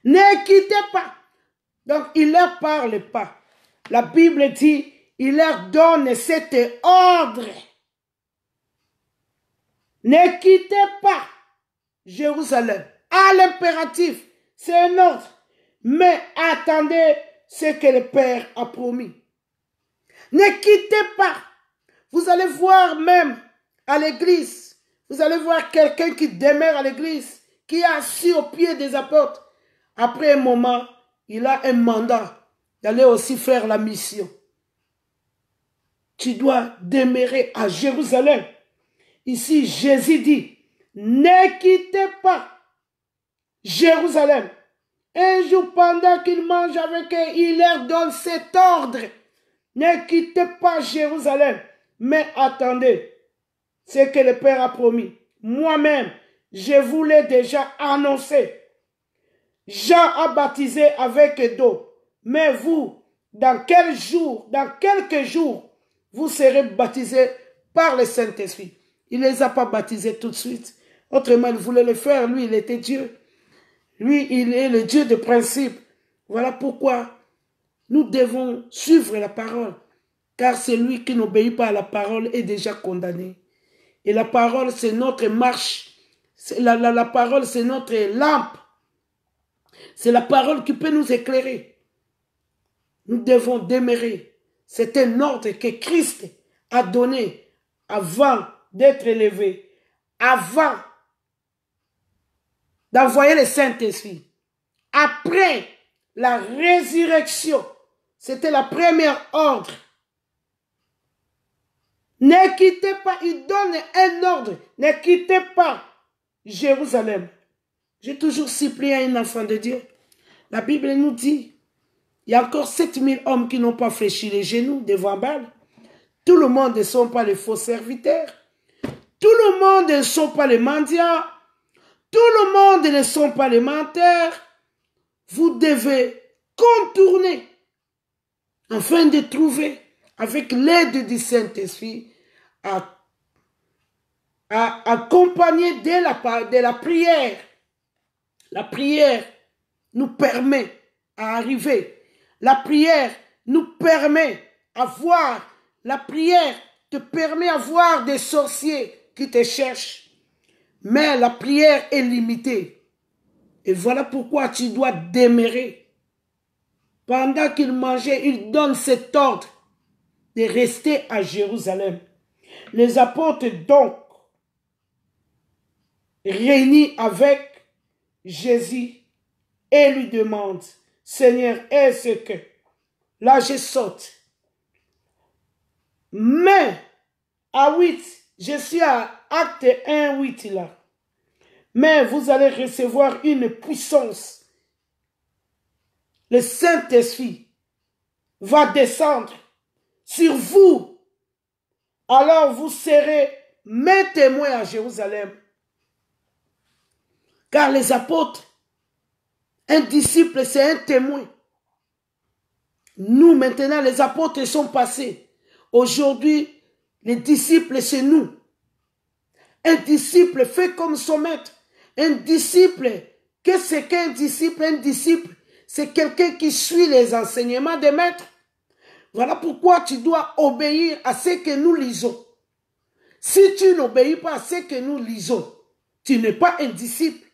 Ne quittez pas. Donc, il ne leur parle pas. La Bible dit, il leur donne cet ordre. Ne quittez pas Jérusalem. À l'impératif, c'est un ordre. mais attendez ce que le Père a promis. Ne quittez pas. Vous allez voir même à l'église, vous allez voir quelqu'un qui demeure à l'église, qui est assis au pied des apôtres. Après un moment, il a un mandat d'aller aussi faire la mission. Tu dois demeurer à Jérusalem. Ici, Jésus dit, ne quittez pas Jérusalem. Un jour, pendant qu'il mange avec eux, il leur donne cet ordre. Ne quittez pas Jérusalem, mais attendez ce que le Père a promis. Moi-même, je vous l'ai déjà annoncé. Jean a baptisé avec d'eau, mais vous, dans quelques jours, vous serez baptisés par le Saint-Esprit. Il ne les a pas baptisés tout de suite. Autrement, il voulait le faire. Lui, il était Dieu. Lui, il est le Dieu de principe. Voilà pourquoi nous devons suivre la parole. Car celui qui n'obéit pas à la parole est déjà condamné. Et la parole, c'est notre marche. La parole, c'est notre lampe. C'est la parole qui peut nous éclairer. Nous devons demeurer. C'est un ordre que Christ a donné avant d'être élevé, avant d'envoyer le Saint-Esprit. Après la résurrection, c'était la première ordre. Ne quittez pas, il donne un ordre. Ne quittez pas Jérusalem. J'ai toujours supplié à un enfant de Dieu. La Bible nous dit, il y a encore 7000 hommes qui n'ont pas fléchi les genoux devant Baal. Tout le monde ne sont pas les faux serviteurs. Tout le monde ne sont pas les mendiants. Tout le monde ne sont pas les menteurs. Vous devez contourner afin de trouver, avec l'aide du Saint-Esprit, accompagné de la prière. La prière nous permet à arriver. La prière nous permet à voir. La prière te permet à voir des sorciers qui te cherchent. Mais la prière est limitée. Et voilà pourquoi tu dois demeurer. Pendant qu'il mangeait, il donne cet ordre de rester à Jérusalem. Les apôtres donc, réunis avec Jésus, et lui demandent, Seigneur, est-ce que... Là, je saute. Mais, à 8, je suis à acte 1, 8 là. Mais vous allez recevoir une puissance. Le Saint-Esprit va descendre sur vous. Alors vous serez mes témoins à Jérusalem. Car les apôtres, un disciple, c'est un témoin. Nous, maintenant, les apôtres sont passés. Aujourd'hui, les disciples, c'est nous. Un disciple fait comme son maître. Un disciple, qu'est-ce qu'un disciple? Un disciple, c'est quelqu'un qui suit les enseignements des maîtres. Voilà pourquoi tu dois obéir à ce que nous lisons. Si tu n'obéis pas à ce que nous lisons, tu n'es pas un disciple.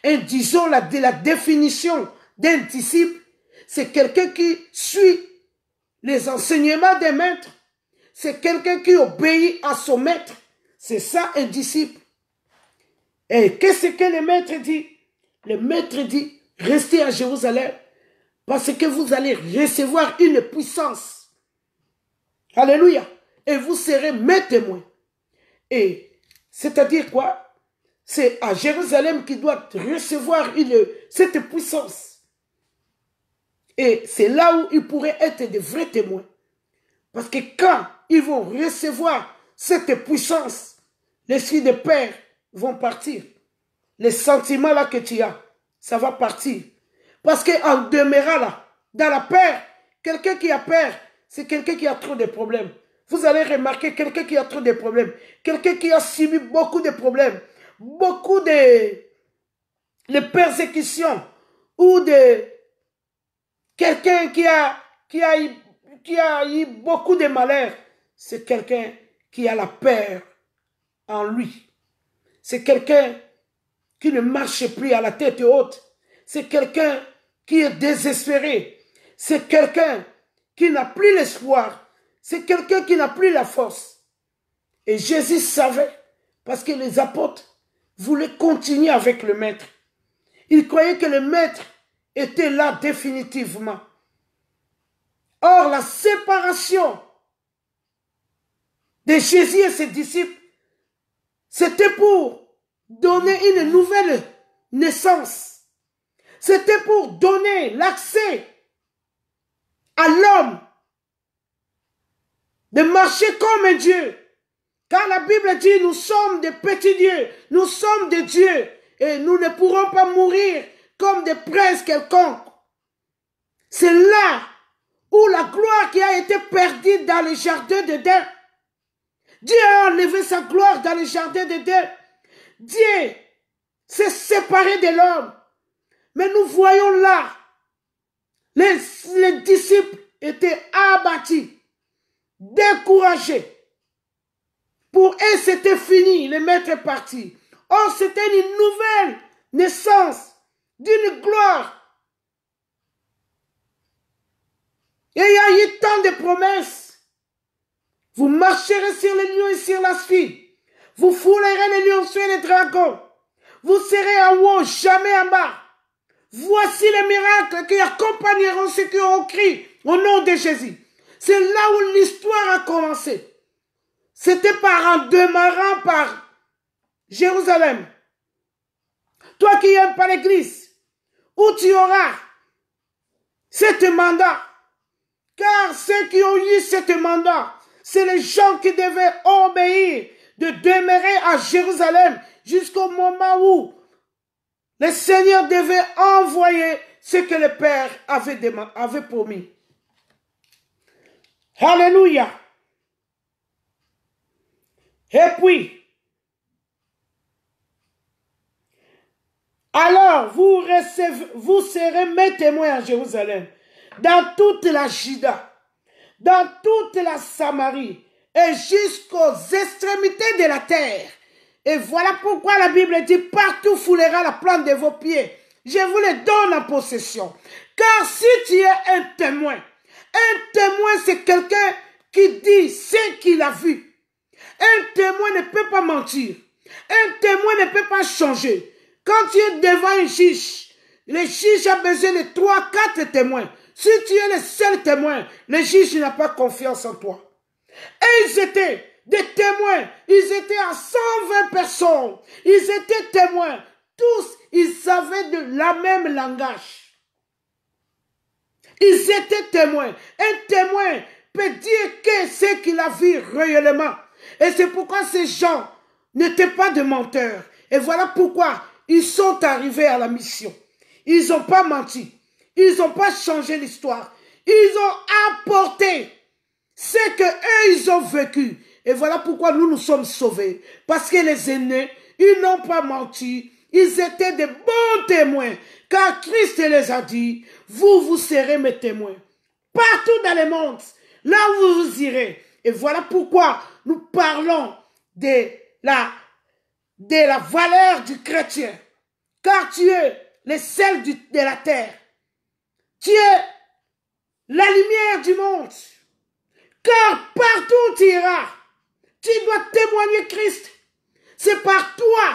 Disons la définition d'un disciple, c'est quelqu'un qui suit les enseignements des maîtres. C'est quelqu'un qui obéit à son maître. C'est ça un disciple. Et qu'est-ce que le maître dit? Le maître dit, restez à Jérusalem parce que vous allez recevoir une puissance. Alléluia. Et vous serez mes témoins. Et c'est-à-dire quoi? C'est à Jérusalem qui doit recevoir cette puissance. Et c'est là où ils pourraient être de vrais témoins. Parce que quand ils vont recevoir cette puissance, les filles de Père vont partir. Les sentiments là que tu as, ça va partir. Parce qu'en demeurant là, dans la peur, quelqu'un qui a peur, c'est quelqu'un qui a trop de problèmes. Vous allez remarquer quelqu'un qui a trop de problèmes. Quelqu'un qui a subi beaucoup de problèmes. Beaucoup de persécutions. Ou de quelqu'un qui a eu beaucoup de malheur. C'est quelqu'un qui a la peur en lui. C'est quelqu'un qui ne marche plus à la tête haute. C'est quelqu'un qui est désespéré. C'est quelqu'un qui n'a plus l'espoir. C'est quelqu'un qui n'a plus la force. Et Jésus savait, parce que les apôtres voulaient continuer avec le maître. Ils croyaient que le maître était là définitivement. Or, la séparation de Jésus et ses disciples, c'était pour donner une nouvelle naissance. C'était pour donner l'accès à l'homme de marcher comme un Dieu. Car la Bible dit, nous sommes des petits dieux, nous sommes des dieux, et nous ne pourrons pas mourir comme des princes quelconques. C'est là où la gloire qui a été perdue dans le jardin d'Éden. Dieu a enlevé sa gloire dans le jardin d'Éden. Dieu s'est séparé de l'homme. Mais nous voyons là, les disciples étaient abattus, découragés. Pour eux, c'était fini, le maître est parti. Or, c'était une nouvelle naissance d'une gloire. Et il y a eu tant de promesses. Vous marcherez sur les lions et sur la sphie. Vous foulerez les lionceaux et les dragons. Vous serez en haut, jamais en bas. Voici les miracles qui accompagneront ceux qui ont crié au nom de Jésus. C'est là où l'histoire a commencé. C'était en demeurant par Jérusalem. Toi qui n'aimes pas l'église, où tu auras cet mandat. Car ceux qui ont eu cet mandat, c'est les gens qui devaient obéir, de demeurer à Jérusalem jusqu'au moment où le Seigneur devait envoyer ce que le Père avait promis. Alléluia. Et puis, alors vous serez mes témoins à Jérusalem, dans toute la Juda, dans toute la Samarie et jusqu'aux extrémités de la terre. Et voilà pourquoi la Bible dit, partout foulera la plante de vos pieds. Je vous les donne en possession. Car si tu es un témoin c'est quelqu'un qui dit ce qu'il a vu. Un témoin ne peut pas mentir. Un témoin ne peut pas changer. Quand tu es devant un juge, le juge a besoin de 3, 4 témoins. Si tu es le seul témoin, le juge n'a pas confiance en toi. Et ils étaient des témoins. Ils étaient à 120 personnes. Ils étaient témoins. Tous, ils avaient la même langage. Ils étaient témoins. Un témoin peut dire que ce qu'il a vu réellement. Et c'est pourquoi ces gens n'étaient pas de menteurs. Et voilà pourquoi ils sont arrivés à la mission. Ils n'ont pas menti. Ils n'ont pas changé l'histoire. Ils ont apporté ce qu'eux, ils ont vécu. Et voilà pourquoi nous nous sommes sauvés. Parce que les aînés, ils n'ont pas menti. Ils étaient de bons témoins. Car Christ les a dit, vous serez mes témoins. Partout dans le monde, là où vous irez. Et voilà pourquoi nous parlons de la valeur du chrétien. Car tu es le sel de la terre. Tu es la lumière du monde. Car partout où tu iras, tu dois témoigner Christ. C'est par toi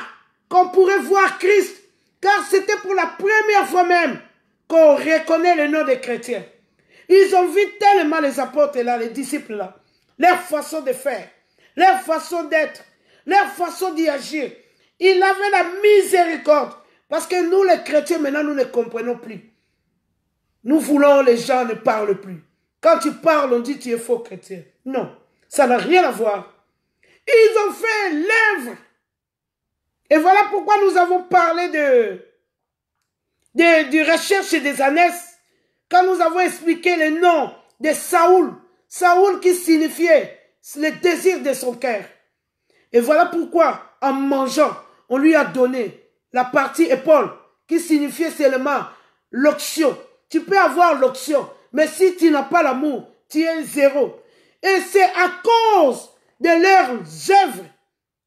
qu'on pourrait voir Christ. Car c'était pour la première fois même qu'on reconnaît le nom des chrétiens. Ils ont vu tellement les apôtres là, les disciples là. Leur façon de faire, leur façon d'être, leur façon d'y agir. Ils avaient la miséricorde. Parce que nous les chrétiens maintenant nous ne comprenons plus. Nous voulons les gens ne parlent plus. Quand tu parles, on dit tu es faux chrétien. Non, ça n'a rien à voir. Ils ont fait l'œuvre. Et voilà pourquoi nous avons parlé de recherche des ânesse. Quand nous avons expliqué le nom de Saoul. Saoul qui signifiait le désir de son cœur. Et voilà pourquoi, en mangeant, on lui a donné la partie épaule qui signifiait seulement l'onction. Tu peux avoir l'onction, mais si tu n'as pas l'amour, tu es zéro. Et c'est à cause de leurs œuvres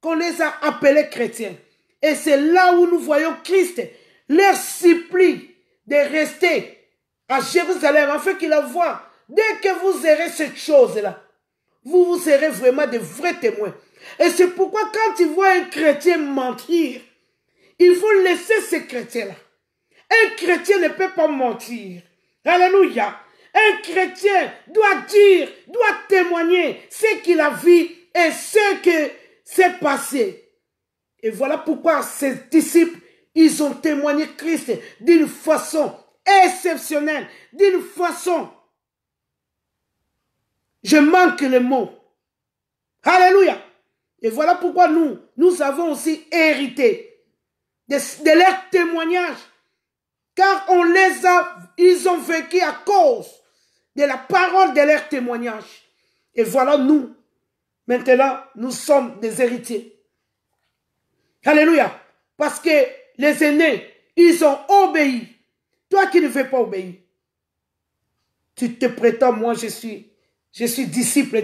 qu'on les a appelés chrétiens. Et c'est là où nous voyons Christ leur supplie de rester à Jérusalem afin qu'il la voie. Dès que vous verrez cette chose-là, vous serez vraiment de vrais témoins. Et c'est pourquoi quand il voit un chrétien mentir, il faut laisser ce chrétien-là. Un chrétien ne peut pas mentir. Alléluia. Un chrétien doit dire, doit témoigner ce qu'il a vu et ce qui s'est passé. Et voilà pourquoi ces disciples, ils ont témoigné Christ d'une façon exceptionnelle, d'une façon. Je manque le mot. Alléluia. Et voilà pourquoi nous avons aussi hérité de leurs témoignages. Car ils ont vécu à cause de la parole de leur témoignage. Et voilà nous, maintenant, nous sommes des héritiers. Alléluia. Parce que les aînés, ils ont obéi. Toi qui ne veux pas obéir, tu te prétends, moi je suis disciple.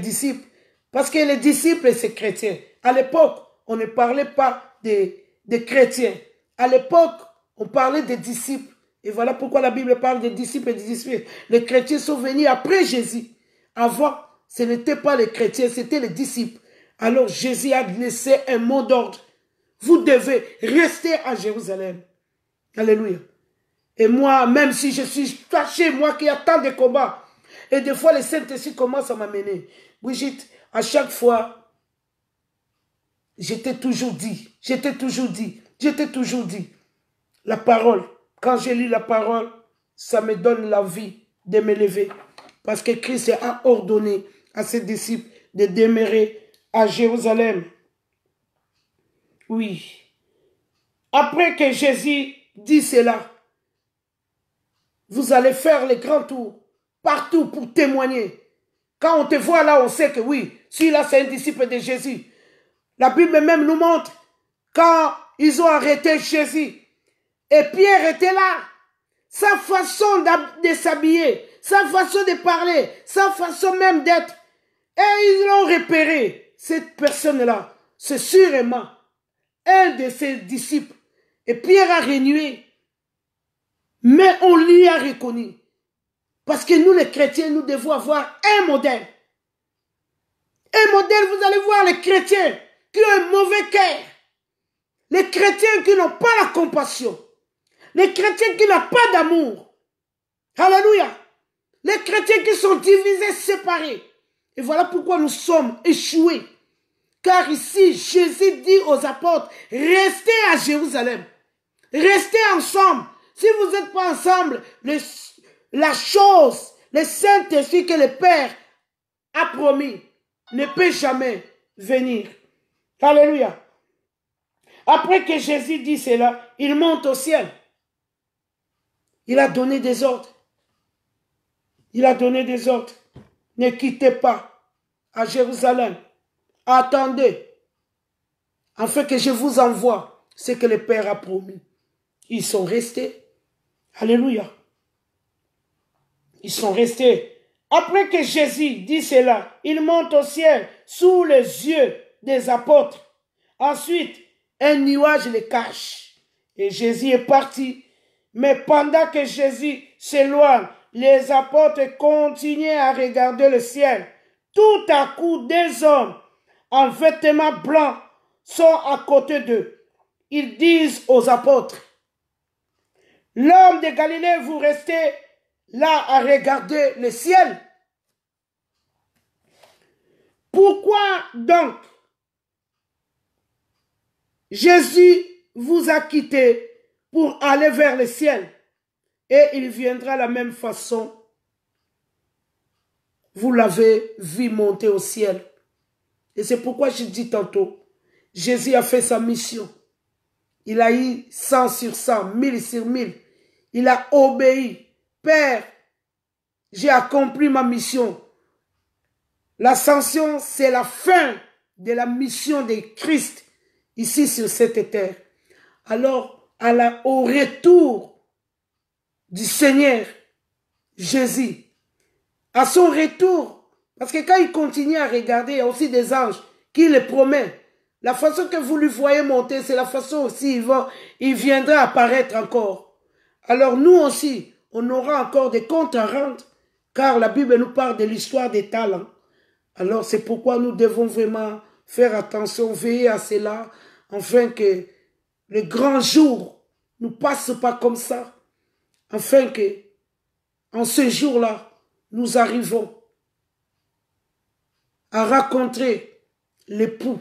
Parce que les disciples, c'est chrétien. À l'époque, on ne parlait pas des chrétiens. À l'époque, on parlait des disciples. Et voilà pourquoi la Bible parle des disciples et des disciples. Les chrétiens sont venus après Jésus. Avant, ce n'était pas les chrétiens, c'était les disciples. Alors Jésus a laissé un mot d'ordre. Vous devez rester à Jérusalem. Alléluia. Et moi, même si je suis fâché, moi qui attends des combats, et des fois les Saint-Esprit commencent à m'amener. Brigitte, à chaque fois, j'étais toujours dit, la parole. Quand je lis la parole, ça me donne l'envie de me lever. Parce que Christ a ordonné à ses disciples de demeurer à Jérusalem. Oui. Après que Jésus dit cela, vous allez faire les grands tours partout pour témoigner. Quand on te voit là, on sait que oui, celui-là c'est un disciple de Jésus. La Bible même nous montre quand ils ont arrêté Jésus. Et Pierre était là. Sa façon de s'habiller, sa façon de parler, sa façon même d'être. Et ils l'ont repéré. Cette personne-là, c'est sûrement un de ses disciples. Et Pierre a renié. Mais on lui a reconnu. Parce que nous les chrétiens, nous devons avoir un modèle. Un modèle, vous allez voir les chrétiens qui ont un mauvais cœur. Les chrétiens qui n'ont pas la compassion. Les chrétiens qui n'ont pas d'amour. Alléluia. Les chrétiens qui sont divisés, séparés. Et voilà pourquoi nous sommes échoués. Car ici, Jésus dit aux apôtres, restez à Jérusalem. Restez ensemble. Si vous n'êtes pas ensemble, la chose, le Saint-Esprit que le Père a promis, ne peut jamais venir. Alléluia. Après que Jésus dit cela, il monte au ciel. Il a donné des ordres. Il a donné des ordres. Ne quittez pas à Jérusalem. Attendez. Afin que je vous envoie ce que le Père a promis. Ils sont restés. Alléluia. Ils sont restés. Après que Jésus dit cela, il monte au ciel sous les yeux des apôtres. Ensuite, un nuage les cache. Et Jésus est parti. Mais pendant que Jésus s'éloigne, les apôtres continuaient à regarder le ciel. Tout à coup, des hommes en vêtements blancs sont à côté d'eux. Ils disent aux apôtres, l'homme de Galilée, vous restez là à regarder le ciel. Pourquoi donc Jésus vous a quitté pour aller vers le ciel et il viendra de la même façon. Vous l'avez vu monter au ciel. Et c'est pourquoi je dis tantôt, Jésus a fait sa mission. Il a eu 100 sur 100, 1000 sur 1000. Il a obéi. Père, j'ai accompli ma mission. L'ascension, c'est la fin de la mission de Christ ici sur cette terre. Alors, au retour du Seigneur Jésus, à son retour, parce que quand il continue à regarder, il y a aussi des anges qui le promettent. La façon que vous lui voyez monter, c'est la façon aussi il viendra apparaître encore. Alors nous aussi, on aura encore des comptes à rendre, car la Bible nous parle de l'histoire des talents. Alors c'est pourquoi nous devons vraiment faire attention, veiller à cela, afin que le grand jour ne passe pas comme ça, afin que, en ce jour-là, nous arrivons à rencontrer l'époux.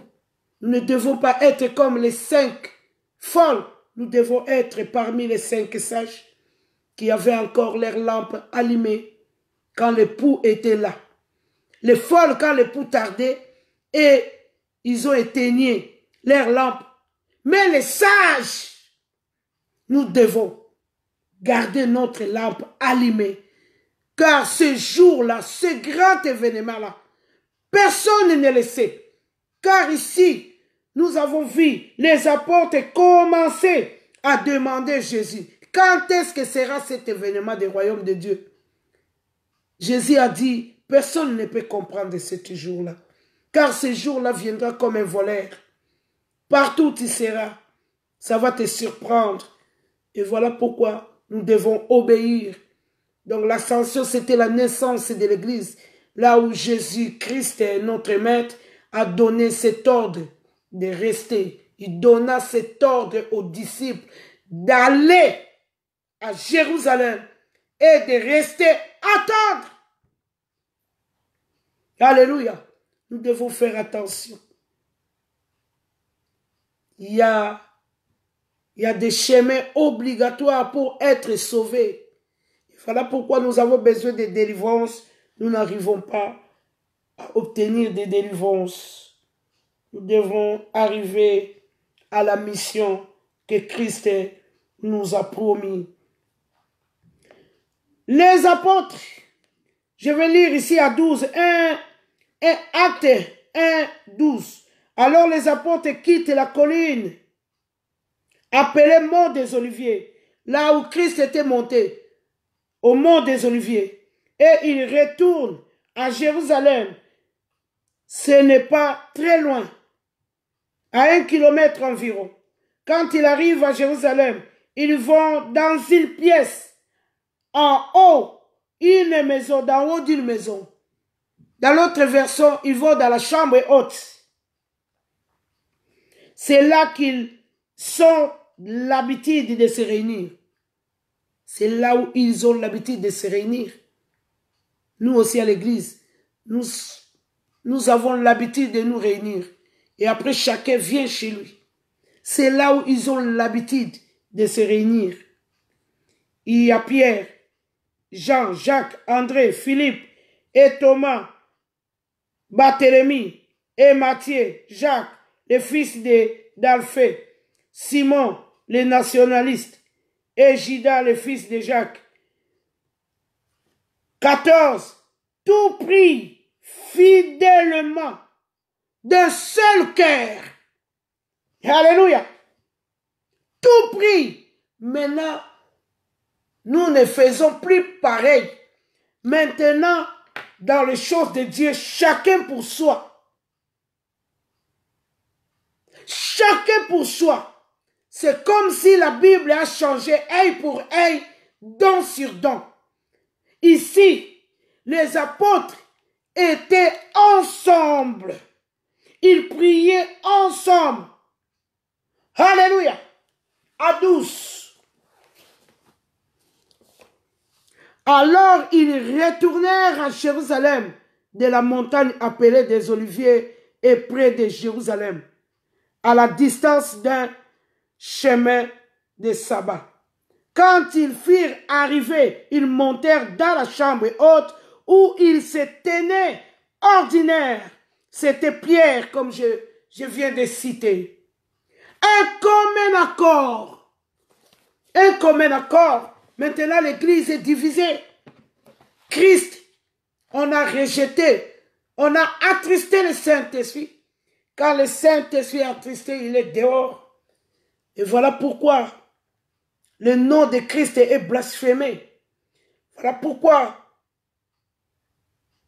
Nous ne devons pas être comme les 5 folles, nous devons être parmi les 5 sages qui avaient encore leurs lampes allumées quand l'époux était là. Les folles, quand l'époux tardait, et ils ont éteigné leurs lampes. Mais les sages, nous devons garder notre lampe allumée. Car ce jour-là, ce grand événement-là, personne ne le sait. Car ici, nous avons vu les apôtres commencer à demander Jésus. Quand est-ce que sera cet événement du royaume de Dieu? Jésus a dit, personne ne peut comprendre ce jour-là. Car ce jour-là viendra comme un voleur. Partout où tu seras, ça va te surprendre. Et voilà pourquoi nous devons obéir. Donc l'ascension, c'était la naissance de l'Église. Là où Jésus-Christ, notre Maître, a donné cet ordre de rester. Il donna cet ordre aux disciples d'aller à Jérusalem et de rester attendre. Alléluia. Nous devons faire attention. Il y a des chemins obligatoires pour être sauvés. Voilà pourquoi nous avons besoin de délivrance. Nous n'arrivons pas à obtenir des délivrances. Nous devons arriver à la mission que Christ nous a promis. Les apôtres, je vais lire ici à 12, Acte 1, 12. Alors les apôtres quittent la colline appelée Mont des Oliviers, là où Christ était monté, au Mont des Oliviers, et ils retournent à Jérusalem. Ce n'est pas très loin, à 1 kilomètre environ. Quand ils arrivent à Jérusalem, ils vont dans une pièce, en haut, une maison, d'en haut d'une maison. Dans l'autre version, ils vont dans la chambre haute. C'est là qu'ils ont l'habitude de se réunir. C'est là où ils ont l'habitude de se réunir. Nous aussi à l'église, nous avons l'habitude de nous réunir. Et après, chacun vient chez lui. C'est là où ils ont l'habitude de se réunir. Il y a Pierre, Jean, Jacques, André, Philippe et Thomas, Barthélemy et Matthieu, Jacques, les fils d'Alphée, Simon, les nationalistes, et Judas, le fils de Jacques. 14. Tout prie fidèlement d'un seul cœur. Alléluia. Tout prie. Maintenant, nous ne faisons plus pareil. Maintenant, dans les choses de Dieu, chacun pour soi. Chacun pour soi. C'est comme si la Bible a changé œil pour œil, don sur don. Ici, les apôtres étaient ensemble. Ils priaient ensemble. Alléluia. À 12. Alors ils retournèrent à Jérusalem, de la montagne appelée des Oliviers et près de Jérusalem, à la distance d'un chemin de sabbat. Quand ils furent arrivés, ils montèrent dans la chambre haute où ils se tenaient ordinaire. C'était Pierre, comme je viens de citer. Un commun accord. Un commun accord. Maintenant, l'Église est divisée. Christ, on a rejeté, on a attristé le Saint-Esprit. Quand le Saint-Esprit est attristé, il est dehors. Et voilà pourquoi le nom de Christ est blasphémé. Voilà pourquoi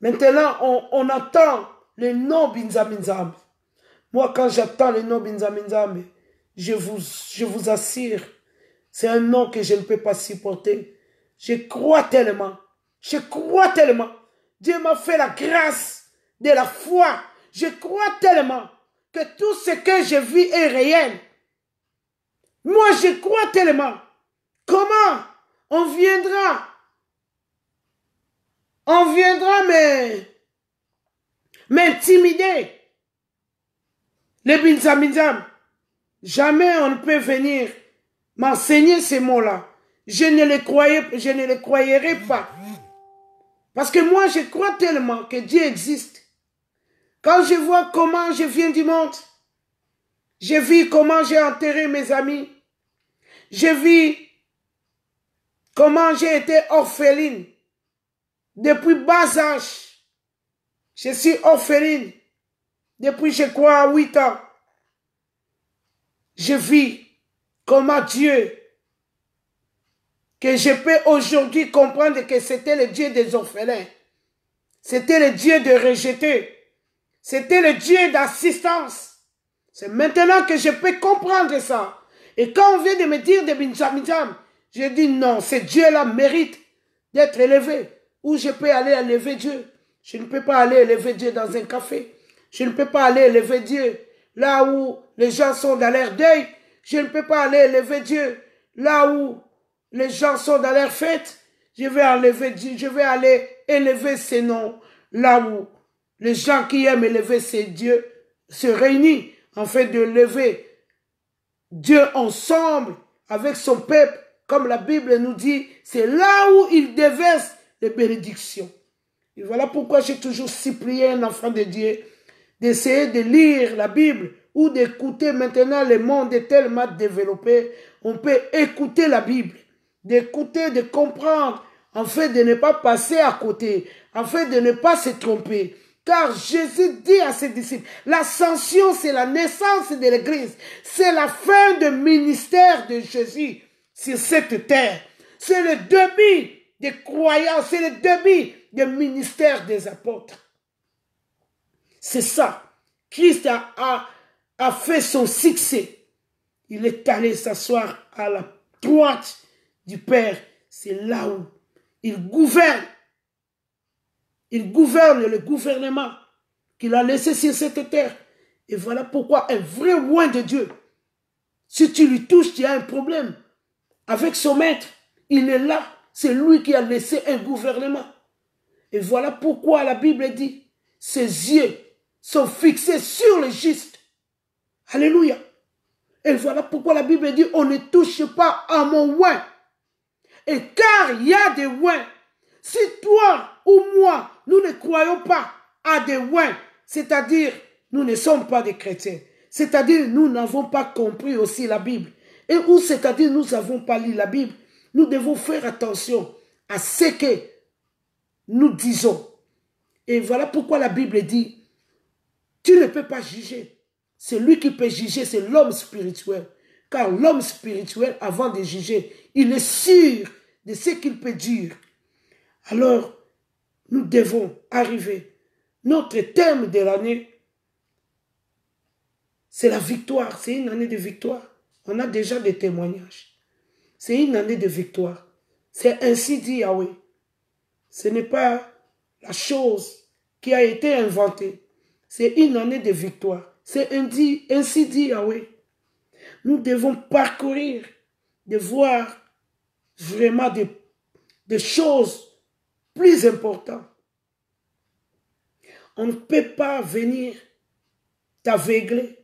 maintenant on entend le nom Binzam. Moi, quand j'entends le nom Binzam, je vous assure, c'est un nom que je ne peux pas supporter. Je crois tellement. Je crois tellement. Dieu m'a fait la grâce de la foi. Je crois tellement que tout ce que je vis est réel. Moi, je crois tellement. Comment on viendra m'intimider. Les binzam. Jamais on ne peut venir m'enseigner ces mots-là. Je ne les croyerai pas. Parce que moi, je crois tellement que Dieu existe. Quand je vois comment je viens du monde, je vis comment j'ai enterré mes amis, je vis comment j'ai été orpheline depuis bas âge. Je suis orpheline depuis, je crois, 8 ans. Je vis comment Dieu, que je peux aujourd'hui comprendre que c'était le Dieu des orphelins. C'était le Dieu de rejetés. C'était le Dieu d'assistance. C'est maintenant que je peux comprendre ça. Et quand on vient de me dire de binjam, je dis non, ce Dieu-là mérite d'être élevé. Où je peux aller élever Dieu? Je ne peux pas aller élever Dieu dans un café. Je ne peux pas aller élever Dieu là où les gens sont dans leur deuil. Je ne peux pas aller élever Dieu là où les gens sont dans leur fête. Je vais aller élever ses noms là où les gens qui aiment élever ces dieux se réunissent en fait de lever Dieu ensemble avec son peuple. Comme la Bible nous dit, c'est là où il déverse les bénédictions. Et voilà pourquoi j'ai toujours supplié un enfant de Dieu d'essayer de lire la Bible ou d'écouter. Maintenant, le monde est tellement développé, on peut écouter la Bible, d'écouter, de comprendre, en fait de ne pas passer à côté, en fait de ne pas se tromper. Car Jésus dit à ses disciples, l'ascension c'est la naissance de l'Église, c'est la fin du ministère de Jésus sur cette terre. C'est le début des croyants, c'est le début du ministère des apôtres. C'est ça. Christ a fait son succès. Il est allé s'asseoir à la droite du Père. C'est là où il gouverne. Il gouverne le gouvernement qu'il a laissé sur cette terre. Et voilà pourquoi un vrai roi de Dieu, si tu lui touches, tu as un problème avec son maître. Il est là. C'est lui qui a laissé un gouvernement. Et voilà pourquoi la Bible dit, ses yeux sont fixés sur le juste. Alléluia. Et voilà pourquoi la Bible dit, on ne touche pas à mon oin. Et car il y a des oins, si toi ou moi, nous ne croyons pas à des oins, c'est-à-dire, nous ne sommes pas des chrétiens, c'est-à-dire, nous n'avons pas compris aussi la Bible, et ou c'est-à-dire, nous n'avons pas lu la Bible, nous devons faire attention à ce que nous disons. Et voilà pourquoi la Bible dit, tu ne peux pas juger. Celui qui peut juger, c'est l'homme spirituel. Car l'homme spirituel, avant de juger, il est sûr de ce qu'il peut dire. Alors, nous devons arriver. Notre thème de l'année, c'est la victoire. C'est une année de victoire. On a déjà des témoignages. C'est une année de victoire. C'est ainsi dit Yahweh. Ce n'est pas la chose qui a été inventée. C'est une année de victoire. C'est ainsi dit Yahweh. Nous devons parcourir, de voir vraiment des choses plus importantes. On ne peut pas venir t'aveugler.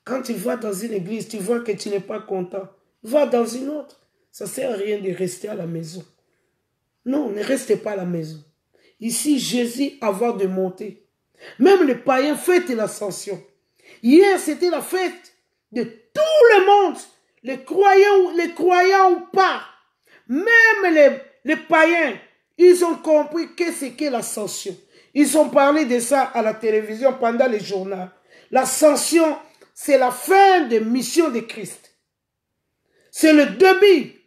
Quand tu vas dans une église, tu vois que tu n'es pas content. Va dans une autre. Ça ne sert à rien de rester à la maison. Non, ne restez pas à la maison. Ici, Jésus, avant de monter, même les païens fêtent l'ascension. Hier, c'était la fête de tout le monde, les croyants ou pas. Même les païens, ils ont compris que c'est que l'ascension. Ils ont parlé de ça à la télévision pendant les journaux. L'ascension, c'est la fin de mission de Christ. C'est le début.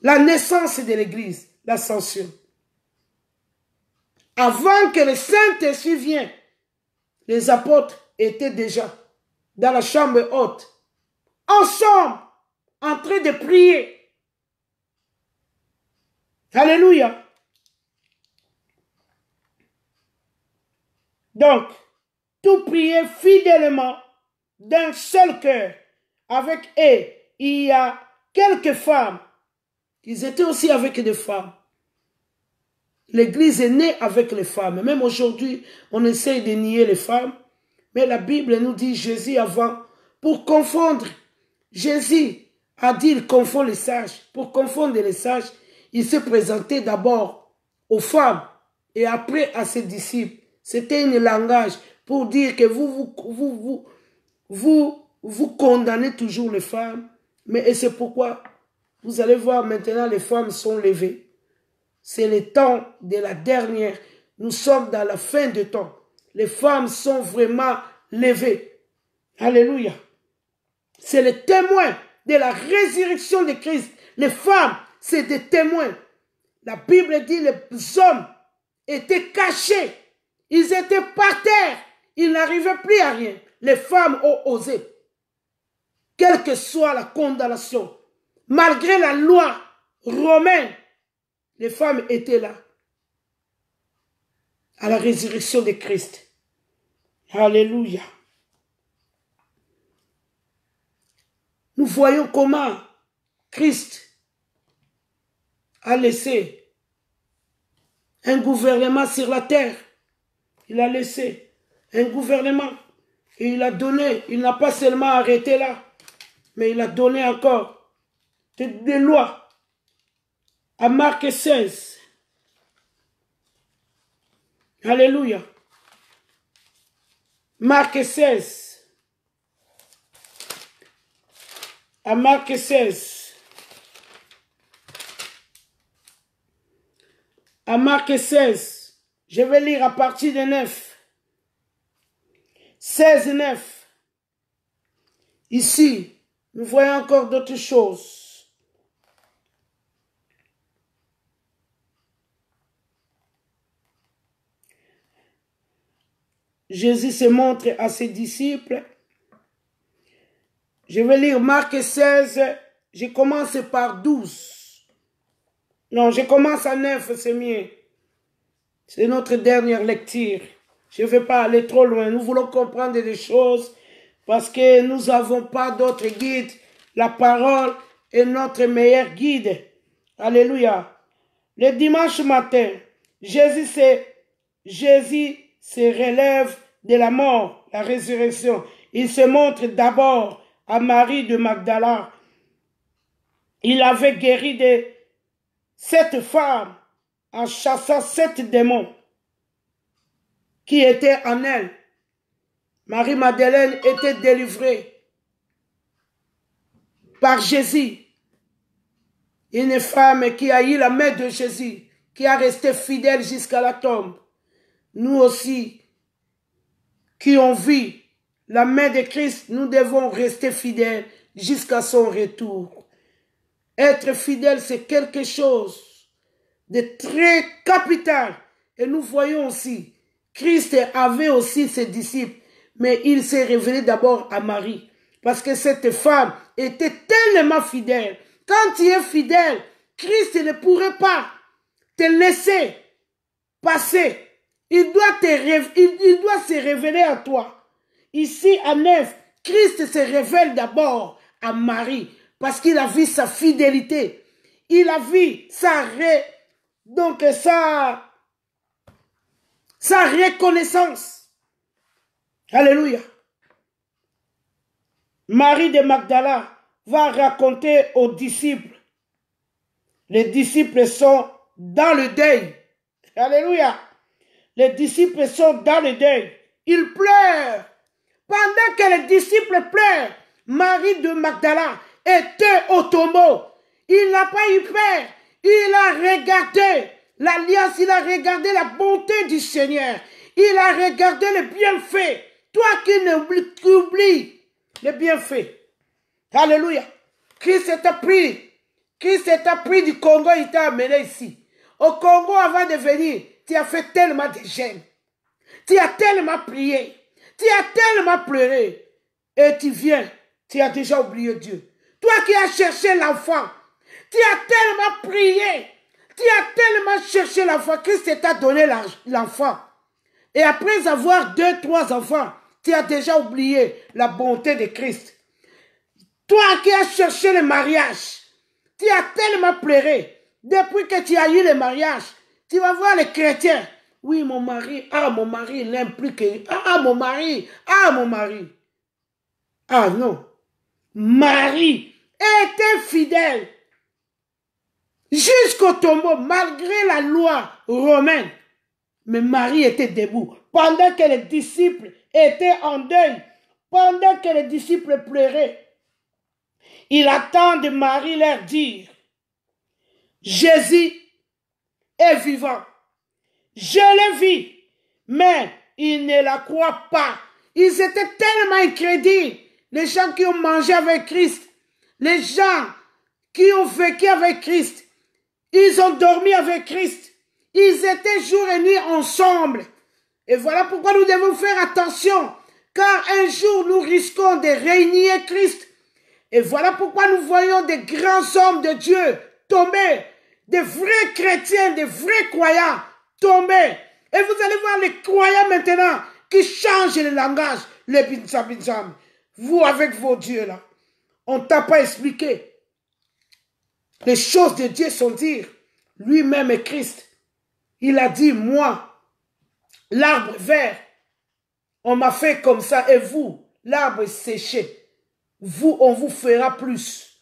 La naissance de l'Église, l'ascension. Avant que le Saint-Esprit vienne, les apôtres étaient déjà dans la chambre haute, ensemble, en train de prier. Alléluia. Donc, tout prier fidèlement d'un seul cœur. Avec eux, il y a quelques femmes. Ils étaient aussi avec des femmes. L'église est née avec les femmes. Même aujourd'hui, on essaye de nier les femmes. Mais la Bible nous dit Jésus avant, pour confondre. Jésus a dit il confond les sages. Pour confondre les sages, il s'est présenté d'abord aux femmes et après à ses disciples. C'était un langage pour dire que vous condamnez toujours les femmes. Mais c'est pourquoi vous allez voir maintenant les femmes sont levées. C'est le temps de la dernière. Nous sommes dans la fin du temps. Les femmes sont vraiment levées. Alléluia. C'est le témoin de la résurrection de Christ. Les femmes, c'est des témoins. La Bible dit les hommes étaient cachés. Ils étaient par terre. Ils n'arrivaient plus à rien. Les femmes ont osé. Quelle que soit la condamnation, malgré la loi romaine, les femmes étaient là. À la résurrection de Christ. Alléluia. Nous voyons comment Christ a laissé un gouvernement sur la terre. Il a laissé un gouvernement. Et il a donné, il n'a pas seulement arrêté là, mais il a donné encore des lois. À Marc 16. Alléluia. Marc 16. À Marc 16. À Marc 16. Je vais lire à partir de 9. 16, 9. Ici, nous voyons encore d'autres choses. Jésus se montre à ses disciples. Je vais lire Marc 16. Je commence par 12. Non, je commence à 9, c'est mieux. C'est notre dernière lecture. Je ne vais pas aller trop loin. Nous voulons comprendre des choses parce que nous n'avons pas d'autre guide. La parole est notre meilleur guide. Alléluia. Le dimanche matin, Jésus se relève de la mort, la résurrection. Il se montre d'abord à Marie de Magdala. Il avait guéri de cette femme en chassant 7 démons qui étaient en elle. Marie-Madeleine était délivrée par Jésus. Une femme qui a eu la main de Jésus, qui a resté fidèle jusqu'à la tombe. Nous aussi, qui ont vu la main de Christ, nous devons rester fidèles jusqu'à son retour. Être fidèle, c'est quelque chose de très capital. Et nous voyons aussi, Christ avait aussi ses disciples, mais il s'est révélé d'abord à Marie. Parce que cette femme était tellement fidèle. Quand tu es fidèle, Christ ne pourrait pas te laisser passer. Il doit se révéler à toi. Ici, à Neuf, Christ se révèle d'abord à Marie parce qu'il a vu sa fidélité. Il a vu sa reconnaissance. Alléluia. Marie de Magdala va raconter aux disciples. Les disciples sont dans le deuil. Alléluia. Les disciples sont dans le deuil. Ils pleurent. Pendant que les disciples pleurent, Marie de Magdala était au tombeau. Il n'a pas eu peur. Il a regardé l'alliance, il a regardé la bonté du Seigneur. Il a regardé les bienfaits. Toi qui oublies les bienfaits. Alléluia. Christ t'a pris. Christ t'a pris du Congo, il t'a amené ici. Au Congo, avant de venir, tu as fait tellement de jeûnes. Tu as tellement prié. Tu as tellement pleuré. Et tu viens, tu as déjà oublié Dieu. Toi qui as cherché l'enfant, tu as tellement prié. Tu as tellement cherché l'enfant, Christ t'a donné l'enfant. Et après avoir 2, 3 enfants, tu as déjà oublié la bonté de Christ. Toi qui as cherché le mariage, tu as tellement pleuré. Depuis que tu as eu le mariage, tu vas voir les chrétiens. Oui, mon mari, il n'aime plus que... mon mari. Ah non. Marie était fidèle jusqu'au tombeau, malgré la loi romaine. Mais Marie était debout. Pendant que les disciples étaient en deuil, pendant que les disciples pleuraient, il attend de Marie leur dire, Jésus est vivant. Je le vis, mais ils ne la croient pas. Ils étaient tellement incrédules. Les gens qui ont mangé avec Christ, les gens qui ont vécu avec Christ, ils ont dormi avec Christ. Ils étaient jour et nuit ensemble. Et voilà pourquoi nous devons faire attention, car un jour nous risquons de régner Christ. Et voilà pourquoi nous voyons des grands hommes de Dieu tomber, des vrais chrétiens, des vrais croyants tomber. Et vous allez voir les croyants maintenant qui changent le langage, les binsam. Vous avec vos dieux là, on ne t'a pas expliqué. Les choses de Dieu sont dire, lui-même est Christ. Il a dit, moi, l'arbre vert, on m'a fait comme ça, et vous, l'arbre séché, vous, on vous fera plus.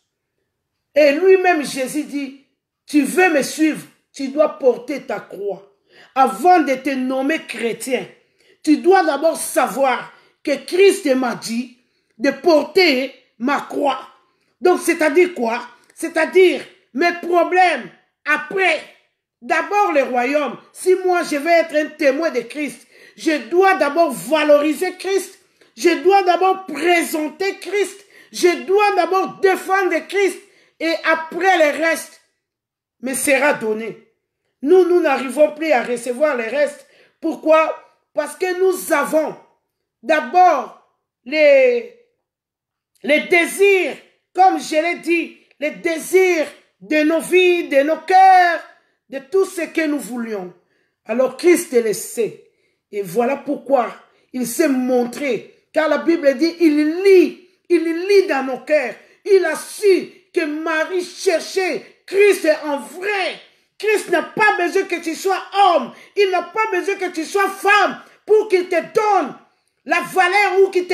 Et lui-même, Jésus dit, tu veux me suivre, tu dois porter ta croix. Avant de te nommer chrétien, tu dois d'abord savoir que Christ m'a dit de porter ma croix. Donc, c'est-à-dire quoi? C'est-à-dire mes problèmes après. D'abord le royaume. Si moi je vais être un témoin de Christ, je dois d'abord valoriser Christ. Je dois d'abord présenter Christ. Je dois d'abord défendre Christ. Et après le reste me sera donné. Nous n'arrivons plus à recevoir le reste. Pourquoi? Parce que nous avons d'abord les désirs, comme je l'ai dit, les désirs de nos vies, de nos cœurs, de tout ce que nous voulions. Alors Christ le sait. Et voilà pourquoi il s'est montré. Car la Bible dit, il lit dans nos cœurs. Il a su que Marie cherchait Christ en vrai. Christ n'a pas besoin que tu sois homme. Il n'a pas besoin que tu sois femme pour qu'il te donne la valeur ou qu'il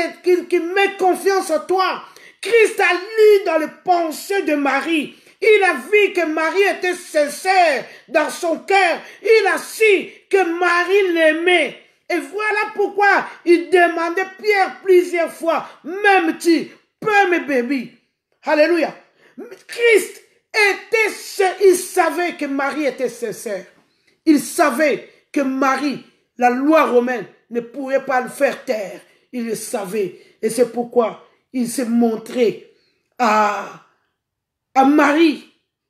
met confiance en toi. Christ a lu dans les pensées de Marie. Il a vu que Marie était sincère dans son cœur. Il a su que Marie l'aimait. Et voilà pourquoi il demandait Pierre plusieurs fois, m'aimes-tu? Peux me baby. Alléluia. Christ il savait que Marie était sincère. Il savait que Marie, la loi romaine, ne pourrait pas le faire taire. Il le savait. Et c'est pourquoi il s'est montré à Marie.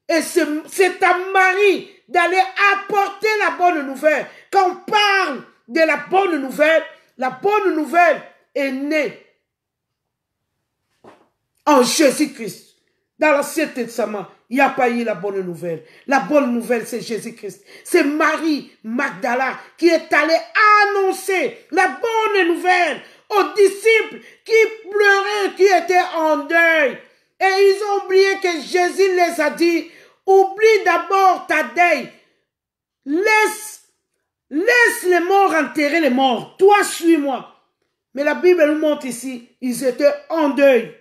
Et c'est à Marie d'aller apporter la bonne nouvelle. Quand on parle de la bonne nouvelle est née en Jésus-Christ. Dans l'Ancien Testament, il n'y a pas eu la bonne nouvelle. La bonne nouvelle, c'est Jésus-Christ. C'est Marie Magdala qui est allée annoncer la bonne nouvelle aux disciples qui pleuraient, qui étaient en deuil. Et ils ont oublié que Jésus les a dit, oublie d'abord ta deuil. Laisse les morts enterrer les morts. Toi, suis-moi. Mais la Bible nous montre ici, ils étaient en deuil.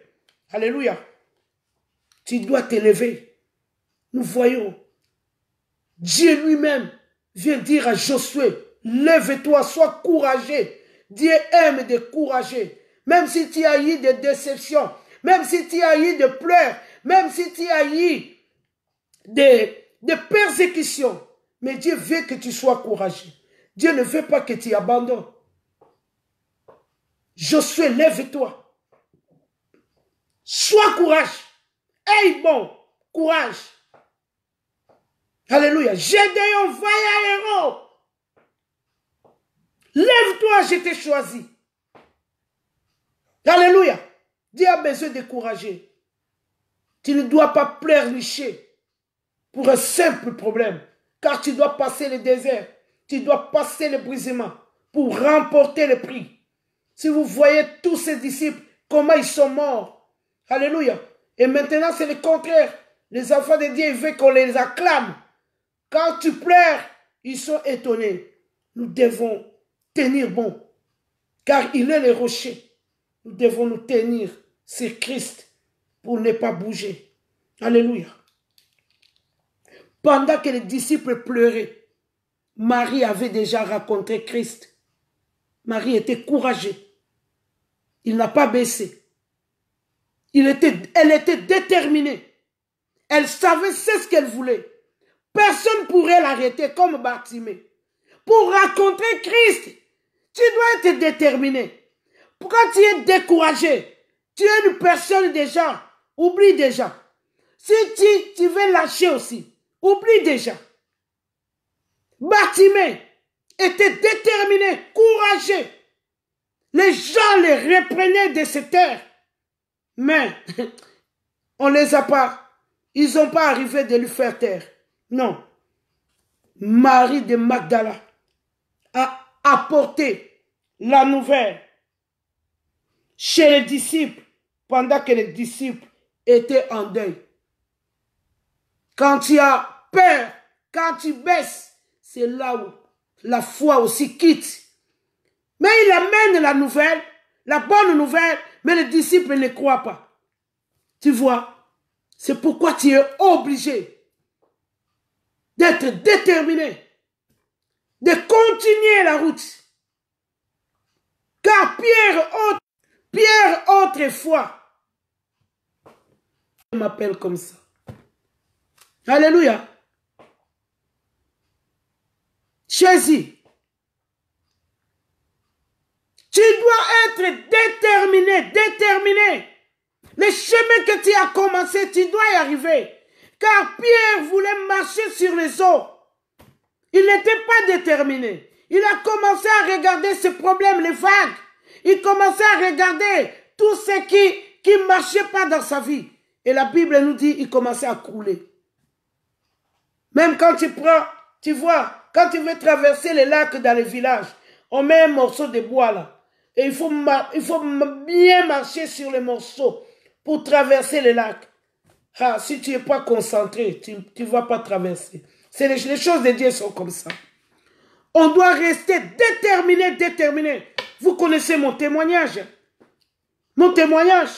Alléluia. Tu dois t'élever. Nous voyons. Dieu lui-même vient dire à Josué, lève-toi, sois courageux. Dieu aime décourager. Même si tu as eu des déceptions, même si tu as eu des pleurs, même si tu as eu des persécutions. Mais Dieu veut que tu sois courageux. Dieu ne veut pas que tu abandonnes. Josué, lève-toi. Sois courageux. Hey, bon, courage. Alléluia. Gédéon, vaillant héros. Lève-toi, je t'ai choisi. Alléluia. Dieu a besoin de courager. Tu ne dois pas pleurnicher pour un simple problème. car tu dois passer le désert. Tu dois passer le brisement pour remporter le prix. Si vous voyez tous ces disciples, comment ils sont morts. Alléluia. Et maintenant, c'est le contraire. Les enfants de Dieu, ils veulent qu'on les acclame. Quand tu pleures, ils sont étonnés. Nous devons tenir bon, car il est le rocher. Nous devons nous tenir sur Christ pour ne pas bouger. Alléluia. Pendant que les disciples pleuraient, Marie avait déjà rencontré Christ. Marie était courageuse. Il n'a pas baissé. Elle était déterminée. Elle savait ce qu'elle voulait. Personne ne pourrait l'arrêter comme Bartimée. Pour rencontrer Christ, tu dois être déterminé. Quand tu es découragé, tu es une personne déjà, oublie déjà. Si tu veux lâcher aussi, oublie déjà. Bartimée était déterminé, courageux. Les gens les reprenaient de cette terre. Mais on ne les a pas. Ils n'ont pas arrivé de lui faire taire. Non. Marie de Magdala a apporté la nouvelle chez les disciples pendant que les disciples étaient en deuil. Quand tu as peur, quand tu baisses, c'est là où la foi aussi quitte. Mais il amène la nouvelle, la bonne nouvelle, mais les disciples ne croient pas. Tu vois, c'est pourquoi tu es obligé d'être déterminé, de continuer la route. Car Pierre autrefois, je m'appelle comme ça. Alléluia. Jésus, tu dois être déterminé. Le chemin que tu as commencé, tu dois y arriver. Car Pierre voulait marcher sur les eaux. Il n'était pas déterminé. Il a commencé à regarder ce problème, les vagues. Il commençait à regarder tout ce qui ne marchait pas dans sa vie. Et la Bible nous dit qu'il commençait à couler. Même quand tu vois, quand tu veux traverser les lacs dans les villages, on met un morceau de bois là. Et il faut bien marcher sur les morceaux pour traverser les lacs. Ah, si tu n'es pas concentré, tu ne vas pas traverser. Les choses de Dieu sont comme ça. On doit rester déterminé. Vous connaissez mon témoignage. Mon témoignage.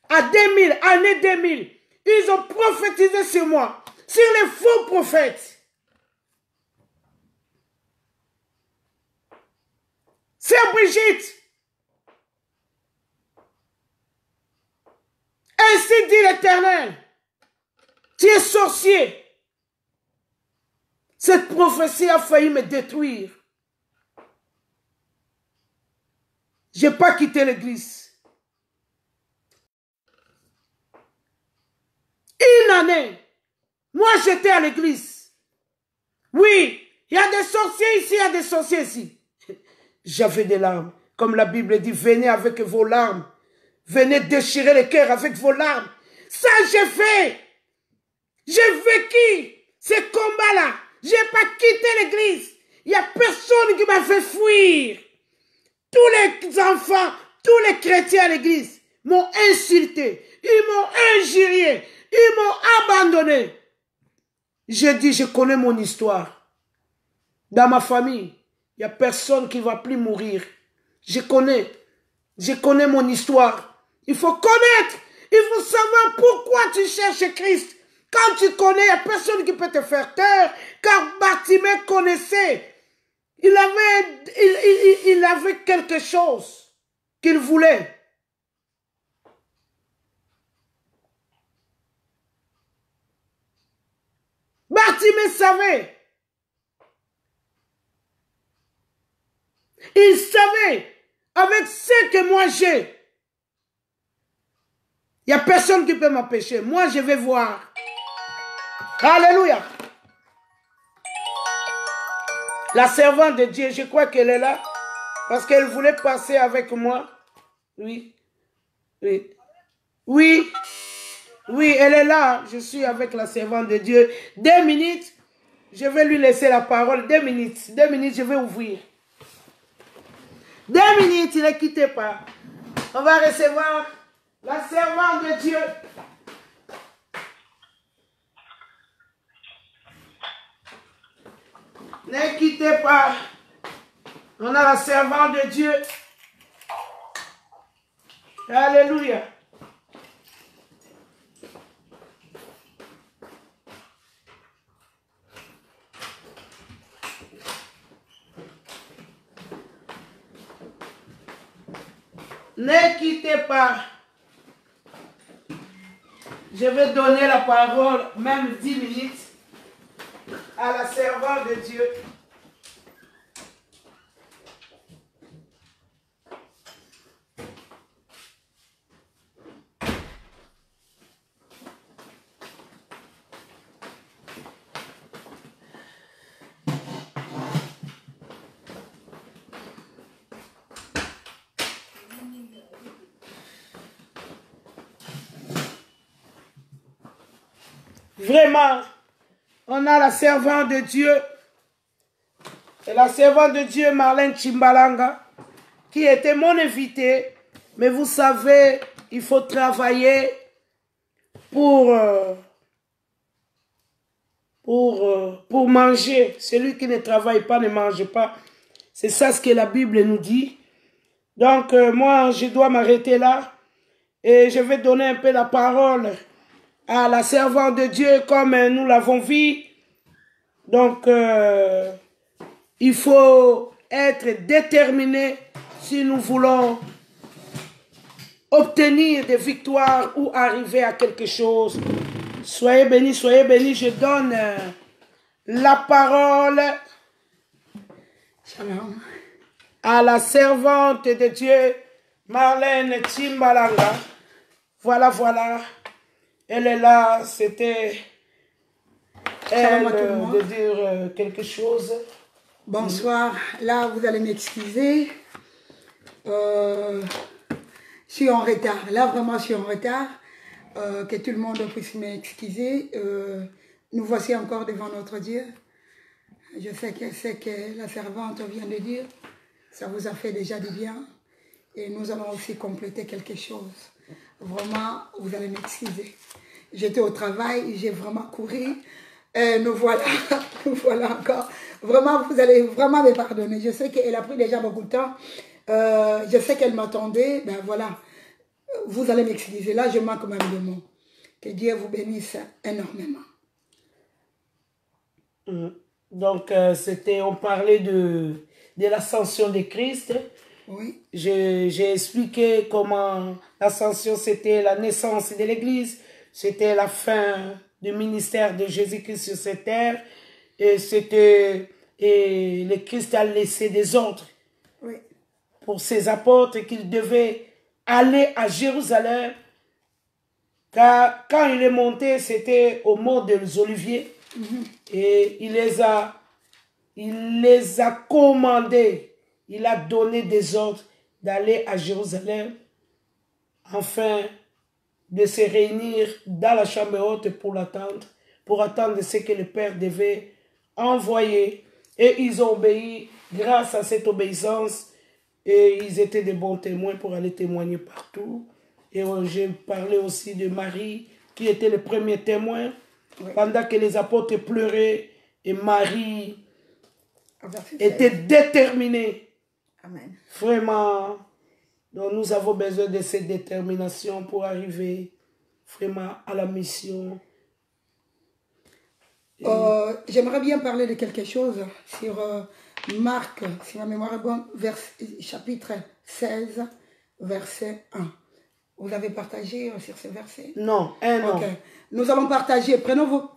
Année 2000, ils ont prophétisé sur moi, sur les faux prophètes. Sœur Brigitte, ainsi dit l'Éternel, tu es sorcier. Cette prophétie a failli me détruire. Je n'ai pas quitté l'église. Une année, moi j'étais à l'église. Oui, il y a des sorciers ici, il y a des sorciers ici. J'avais des larmes. Comme la Bible dit, venez avec vos larmes. Venez déchirer le cœur avec vos larmes. Ça j'ai fait. J'ai vécu ce combat-là. Je n'ai pas quitté l'église. Il n'y a personne qui m'a fait fuir. Tous les enfants, tous les chrétiens à l'église m'ont insulté. Ils m'ont injurié. Ils m'ont abandonné. J'ai dit, je connais mon histoire. Dans ma famille, il n'y a personne qui ne va plus mourir. Je connais mon histoire. Il faut connaître. Il faut savoir pourquoi tu cherches Christ. Quand tu connais, il n'y a personne qui peut te faire taire. Car Bartimée connaissait. Il avait quelque chose qu'il voulait. Bartimée savait. Il savait, avec ce que moi j'ai, il n'y a personne qui peut m'empêcher. Moi, je vais voir. Alléluia. La servante de Dieu, je crois qu'elle est là, parce qu'elle voulait passer avec moi. Oui. Oui. Oui, elle est là. Je suis avec la servante de Dieu. 2 minutes. Je vais lui laisser la parole. 2 minutes. 2 minutes, je vais ouvrir. 2 minutes, ne quittez pas. On va recevoir la servante de Dieu. Ne quittez pas. On a la servante de Dieu. Alléluia. Ne quittez pas. Je vais donner la parole, même 10 minutes, à la servante de Dieu. Vraiment, on a la servante de Dieu, et la servante de Dieu, Marlène Chimbalanga, qui était mon invitée. Mais vous savez, il faut travailler pour manger. Celui qui ne travaille pas ne mange pas. C'est ça ce que la Bible nous dit. Donc, moi, je dois m'arrêter là. Et je vais donner un peu la parole à la servante de Dieu comme nous l'avons vu. Donc, il faut être déterminé si nous voulons obtenir des victoires ou arriver à quelque chose. Soyez bénis, soyez bénis. Je donne la parole Shalom. À la servante de Dieu, Marlène Chimbalanga. Voilà, voilà. Elle est là, c'était elle de dire quelque chose. Bonsoir. Là, vous allez m'excuser. Je suis en retard. Là, vraiment, je suis en retard. Que tout le monde puisse m'excuser. Nous voici encore devant notre Dieu. Je sais que ce que la servante vient de dire, ça vous a fait déjà du bien. Et nous allons aussi compléter quelque chose. Vraiment, vous allez m'excuser. J'étais au travail, j'ai vraiment couru. Nous voilà, nous voilà encore. Vraiment, vous allez vraiment me pardonner. Je sais qu'elle a pris déjà beaucoup de temps. Je sais qu'elle m'attendait. Ben voilà, vous allez m'excuser. Là, je manque même de mots. Que Dieu vous bénisse énormément. Donc, on parlait de l'ascension de Christ. Oui. J'ai expliqué comment l'ascension, c'était la naissance de l'Église, c'était la fin du ministère de Jésus-Christ sur cette terre, et le Christ a laissé des ordres pour ses apôtres qu'ils devaient aller à Jérusalem, car quand il est monté, c'était au mont des Oliviers, et il les a commandés. Il a donné des ordres d'aller à Jérusalem afin de se réunir dans la chambre haute pour attendre ce que le Père devait envoyer. Et ils ont obéi grâce à cette obéissance. Et ils étaient de bons témoins pour aller témoigner partout. Et j'ai parlé aussi de Marie, qui était le premier témoin. Pendant que les apôtres pleuraient, et Marie était déterminée. Amen. Vraiment, donc nous avons besoin de cette détermination pour arriver vraiment à la mission. J'aimerais bien parler de quelque chose sur Marc, si ma mémoire est bonne, chapitre 16, verset 1. Vous avez partagé sur ce verset? Non, non. Okay. Nous allons partager. Prenons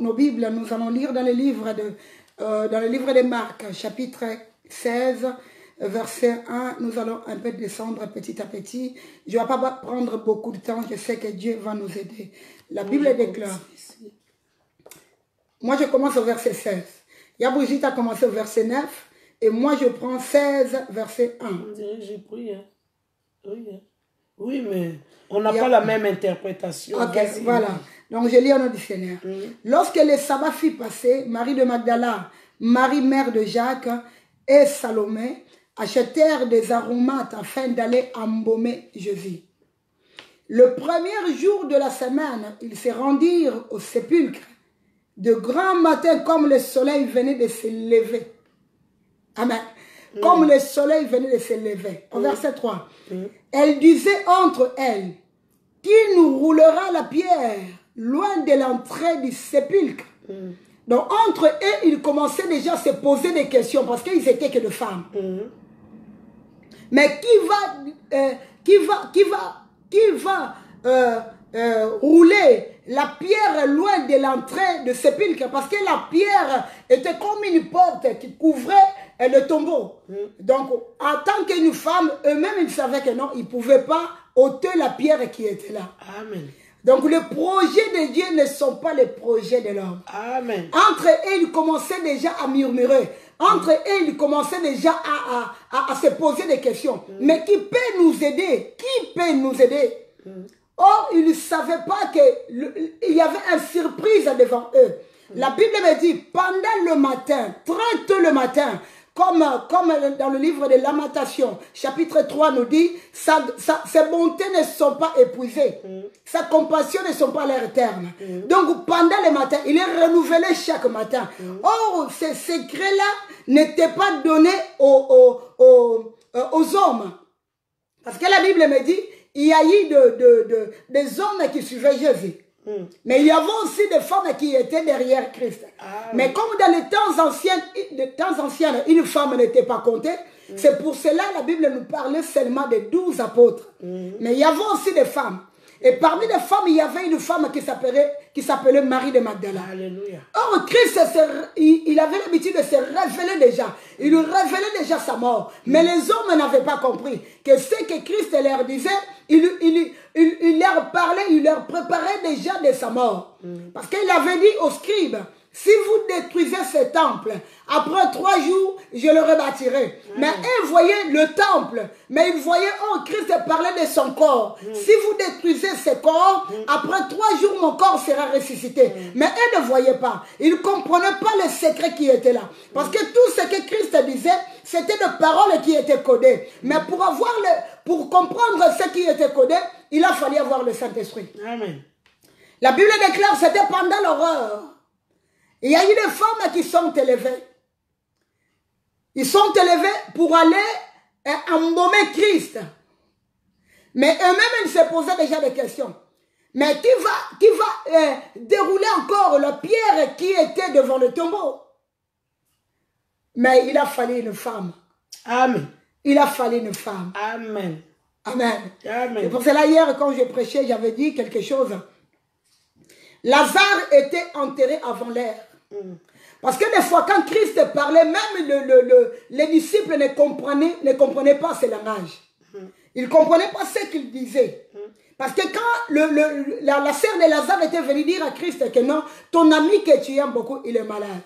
nos Bibles. Nous allons lire dans le livre de Marc, chapitre 16, verset 1. Nous allons un peu descendre petit à petit. Je ne vais pas prendre beaucoup de temps. Je sais que Dieu va nous aider. La Bible déclare. Moi, je commence au verset 16. Yaboujit a commencé au verset 9. Et moi, je prends 16, verset 1. J'ai pris. Oui, mais on n'a pas la même interprétation. Ok, voilà. Donc je lis en nom du Seigneur. Lorsque le sabbat fut passé, Marie de Magdala, Marie mère de Jacques et Salomé achetèrent des aromates afin d'aller embaumer Jésus. Le premier jour de la semaine, ils se rendirent au sépulcre. De grand matin, comme le soleil venait de se lever. Amen. Comme le soleil venait de se lever. Au verset 3. Elle disait entre elles, qui nous roulera la pierre loin de l'entrée du sépulcre? Donc entre eux, ils commençaient déjà à se poser des questions parce qu'ils étaient que de femmes. Mais qui va rouler la pierre loin de l'entrée de sépulcre? Parce que la pierre était comme une porte qui couvrait le tombeau. Donc, en tant qu'une femme, eux-mêmes, ils savaient que non, ils ne pouvaient pas ôter la pierre qui était là. Amen. Donc, les projets de Dieu ne sont pas les projets de l'homme. Amen. Entre eux, ils commençaient déjà à murmurer. Entre eux, ils commençaient déjà à se poser des questions. Mais qui peut nous aider? Qui peut nous aider? Or, ils ne savaient pas qu'il y avait une surprise devant eux. La Bible me dit, pendant le matin, très tôt le matin, comme dans le livre de Lamentation, chapitre 3 nous dit, ses bontés ne sont pas épuisées, sa compassion ne sont pas à leur terme. Donc pendant le matin, il est renouvelé chaque matin. Or, ces secrets-là n'étaient pas donnés aux hommes. Parce que la Bible me dit, il y a eu des hommes qui suivaient Jésus. Mais il y avait aussi des femmes qui étaient derrière Christ. Mais comme dans les temps anciens, une femme n'était pas comptée, c'est pour cela que la Bible nous parlait seulement de 12 apôtres. Mais il y avait aussi des femmes. Et parmi les femmes, il y avait une femme qui s'appelait Marie de Magdala. Alléluia. Or, Christ, il avait l'habitude de se révéler déjà. Il révélait déjà sa mort. Mais les hommes n'avaient pas compris que ce que Christ leur disait, il leur parlait, il leur préparait déjà de sa mort. Parce qu'il avait dit aux scribes, si vous détruisez ce temple, après 3 jours, je le rebâtirai. Mais ils voyaient le temple, mais ils voyaient, oh, Christ parlait de son corps. Si vous détruisez ce corps, après 3 jours, mon corps sera ressuscité. Mais eux ne voyaient pas. Ils ne comprenaient pas le secret qui était là. Parce que tout ce que Christ disait, c'était des paroles qui étaient codées. Mais pour comprendre ce qui était codé, il a fallu avoir le Saint-Esprit. Amen. La Bible déclare, c'était pendant l'horreur. Il y a eu des femmes qui sont élevées. Ils sont élevés pour aller embaumer Christ. Mais eux-mêmes, ils se posaient déjà des questions. Mais qui va dérouler encore la pierre qui était devant le tombeau? Mais il a fallu une femme. Amen. Il a fallu une femme. Amen. Amen. Amen. C'est pour cela, hier, quand je prêchais, j'avais dit quelque chose. Lazare était enterré avant l'heure. Parce que des fois, quand Christ parlait, même les disciples ne comprenaient pas ce langage. Ils ne comprenaient pas ce qu'il disait. Parce que quand la sœur de Lazare était venue dire à Christ que non, ton ami que tu aimes beaucoup, il est malade.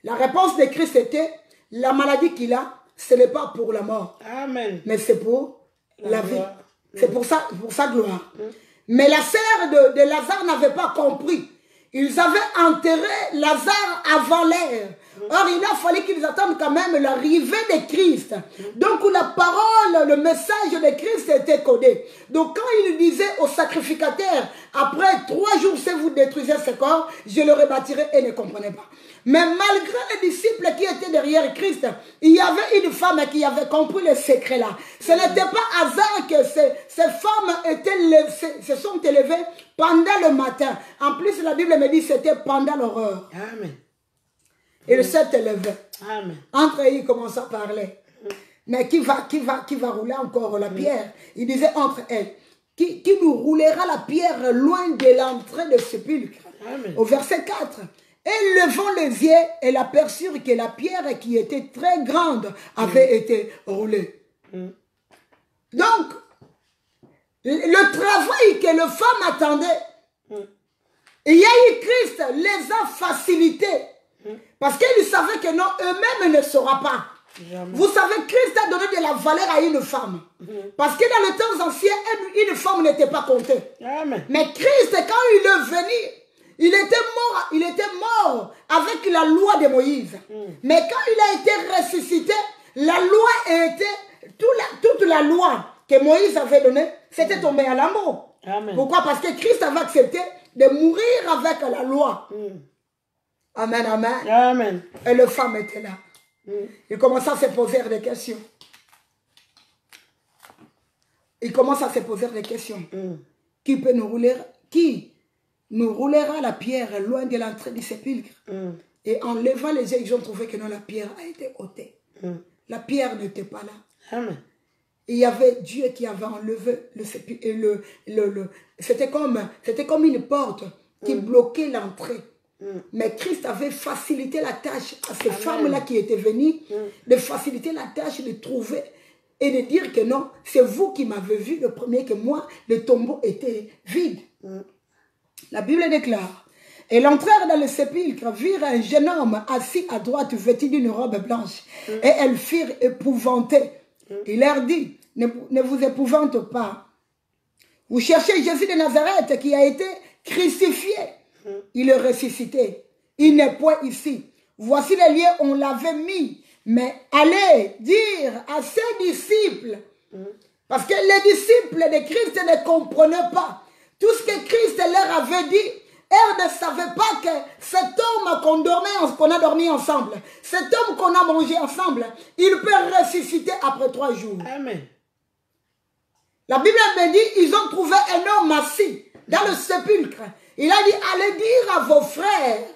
La réponse de Christ était, la maladie qu'il a, ce n'est pas pour la mort. Amen. Mais c'est pour la vie. C'est pour sa gloire. Mais la sœur de Lazare n'avait pas compris. Ils avaient enterré Lazare avant l'heure. Or, il a fallu qu'ils attendent quand même l'arrivée de Christ. Donc, la parole, le message de Christ était codé. Donc, quand il disait au sacrificateur, après 3 jours, si vous détruisez ce corps, je le rebâtirai, et ne comprenait pas. Mais malgré les disciples qui étaient derrière Christ, il y avait une femme qui avait compris le secret là. Ce n'était pas hasard que ces femmes se sont élevées pendant le matin. En plus, la Bible me dit que c'était pendant l'horreur. Amen. Il s'est élevé. Amen. Entre eux, il commence à parler. Mais qui va rouler encore la pierre? Il disait entre elles, qui nous roulera la pierre loin de l'entrée de sépulcre? Amen. Au verset 4. Et levant les yeux, elle aperçut que la pierre qui était très grande avait été roulée. Donc, le travail que les femmes attendaient, il y a eu Christ les a facilités. Parce qu'ils savaient que non, eux-mêmes ne sauront pas. Jamais. Vous savez, Christ a donné de la valeur à une femme. Parce que dans les temps anciens, une femme n'était pas comptée. Amen. Mais Christ, quand il est venu, Il était mort avec la loi de Moïse. Mais quand il a été ressuscité, la loi était, toute la loi que Moïse avait donnée, c'était tombé à la mort. Amen. Pourquoi? Parce que Christ avait accepté de mourir avec la loi. Amen, amen. Amen. Et le femme était là. Il commençait à se poser des questions. Il commence à se poser des questions. Qui peut nous rouler? Qui nous roulera la pierre loin de l'entrée du sépulcre? Et en levant les yeux, ils ont trouvé que non, la pierre a été ôtée. La pierre n'était pas là. Amen. Il y avait Dieu qui avait enlevé le sépulcre. C'était comme une porte qui bloquait l'entrée. Mais Christ avait facilité la tâche à ces femmes-là qui étaient venues, de faciliter la tâche de trouver et de dire que non, c'est vous qui m'avez vu le premier, que moi, le tombeau était vide. La Bible déclare, et l'entrèrent dans le sépulcre, virent un jeune homme assis à droite, vêtu d'une robe blanche, et elles firent épouvanter. Il leur dit, ne vous épouvante pas. Vous cherchez Jésus de Nazareth qui a été crucifié. Il est ressuscité. Il n'est point ici. Voici les lieux où on l'avait mis. Mais allez dire à ses disciples, parce que les disciples de Christ ne comprenaient pas tout ce que Christ leur avait dit. Elles ne savaient pas que cet homme qu'on a dormi ensemble, cet homme qu'on a mangé ensemble, il peut ressusciter après 3 jours. Amen. La Bible me dit, ils ont trouvé un homme assis dans le sépulcre. Il a dit, allez dire à vos frères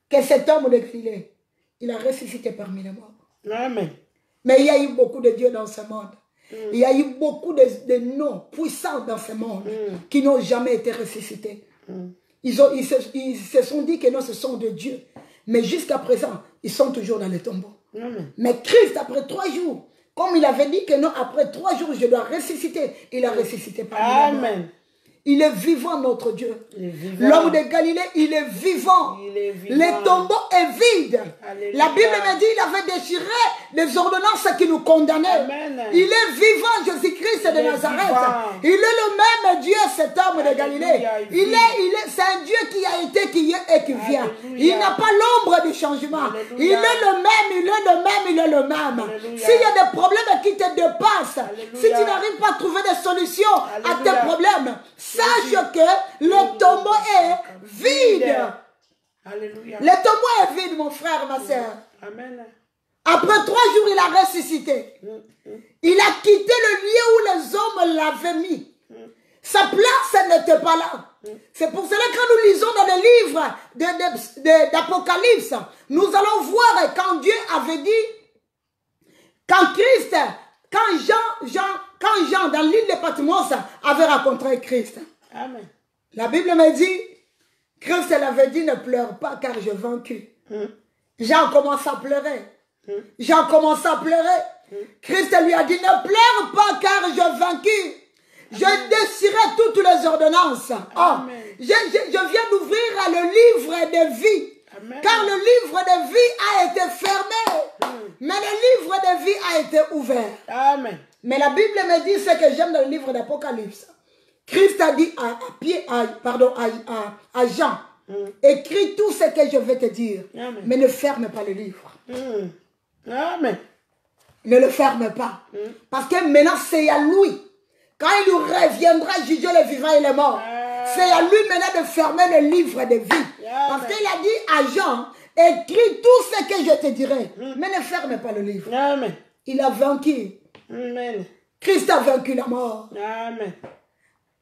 que cet homme de Galilée, il a ressuscité parmi les morts. Amen. Mais il y a eu beaucoup de dieux dans ce monde. Il y a eu beaucoup de noms puissants dans ce monde qui n'ont jamais été ressuscités. Ils se sont dit que non, ce sont des dieux. Mais jusqu'à présent, ils sont toujours dans les tombeaux. Mais Christ, après 3 jours, comme il avait dit que non, après 3 jours, je dois ressusciter, il a ressuscité parmi les morts. Il est vivant, notre Dieu. L'homme de Galilée, il est vivant. Le tombeau est vide. Alléluia. La Bible me dit, il avait déchiré les ordonnances qui nous condamnaient. Amen. Il est vivant, Jésus-Christ de Nazareth. Il est le même Dieu, cet homme de Galilée. C'est un Dieu qui a été, qui est et qui vient. Alléluia. Il n'a pas l'ombre du changement. Alléluia. Il est le même, il est le même, il est le même. S'il y a des problèmes qui te dépassent, Alléluia. Si tu n'arrives pas à trouver des solutions Alléluia. À tes problèmes, sache que le tombeau est vide. Alléluia. Le tombeau est vide, mon frère, ma soeur. Amen. Après 3 jours, il a ressuscité. Il a quitté le lieu où les hommes l'avaient mis. Sa place n'était pas là. C'est pour cela que quand nous lisons dans le livre d'Apocalypse, nous allons voir quand Dieu avait dit, quand Christ, quand Jean, dans l'île de Patmos, avait rencontré Christ. Amen. La Bible me dit, Christ l'avait dit, ne pleure pas car j'ai vaincu. Jean commence à pleurer. Jean commence à pleurer. Christ lui a dit, ne pleure pas car j'ai vaincu. Je déchirai toutes les ordonnances. Oh, je viens d'ouvrir le livre de vie. Amen. Car le livre de vie a été fermé. Mais le livre de vie a été ouvert. Amen. Mais la Bible me dit ce que j'aime dans le livre d'Apocalypse. Christ a dit à Jean, écris tout ce que je vais te dire, Amen. Mais ne ferme pas le livre. Amen. Ne le ferme pas. Parce que maintenant c'est à lui. Quand il reviendra juger les vivants et les morts, c'est à lui maintenant de fermer le livre de vie. Parce qu'il a dit à Jean, écris tout ce que je te dirai, mais ne ferme pas le livre. Amen. Il a vaincu. Amen. Christ a vaincu la mort. Amen.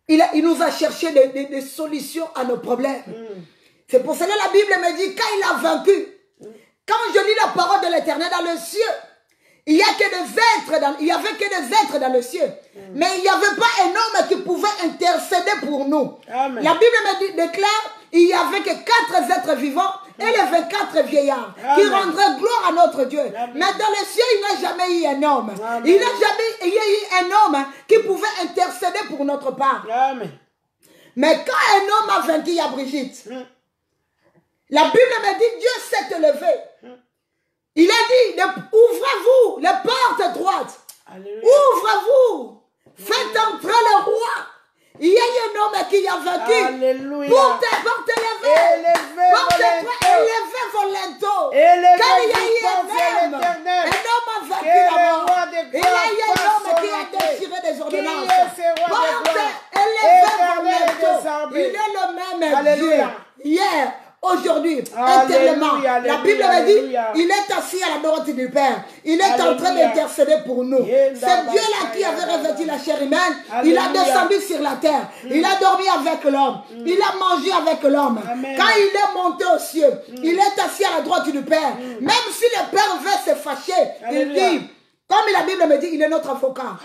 Il nous a cherché des solutions à nos problèmes. C'est pour cela que la Bible me dit, quand il a vaincu, quand je lis la parole de l'Éternel dans le ciel, il n'y avait que des êtres dans le ciel. Mais il n'y avait pas un homme qui pouvait intercéder pour nous. Amen. La Bible me déclare, il n'y avait que 4 êtres vivants et les 24 vieillards qui rendraient gloire à notre Dieu. Amen. Mais dans le ciel, il n'y a jamais eu un homme. Amen. Il n'y a jamais eu un homme qui pouvait intercéder pour notre part. Amen. Mais quand un homme a vaincu, il y a Brigitte. La Bible me dit, Dieu s'est élevé. Il a dit, ouvrez-vous les portes droites. Ouvrez-vous. Faites entrer le roi. Il y a un homme qui a vaincu. Alléluia. Pour t'élever. Élever vos linteaux. Car il y a eu un homme a vaincu la mort. Il y a eu un homme qui a déchiré des ordonnances. Élevez vos linteaux. Il est le même Alléluia. Dieu. Hier, aujourd'hui, éternellement. La Bible me dit, il est assis à la droite du Père. Il est en train d'intercéder pour nous. C'est Dieu-là qui avait revêtu la chair humaine. Il a descendu sur la terre. Il a dormi avec l'homme. Il a mangé avec l'homme. Quand il est monté aux cieux, il est assis à la droite du Père. Même si le Père veut se fâcher, il dit, comme la Bible me dit, il est notre avocat.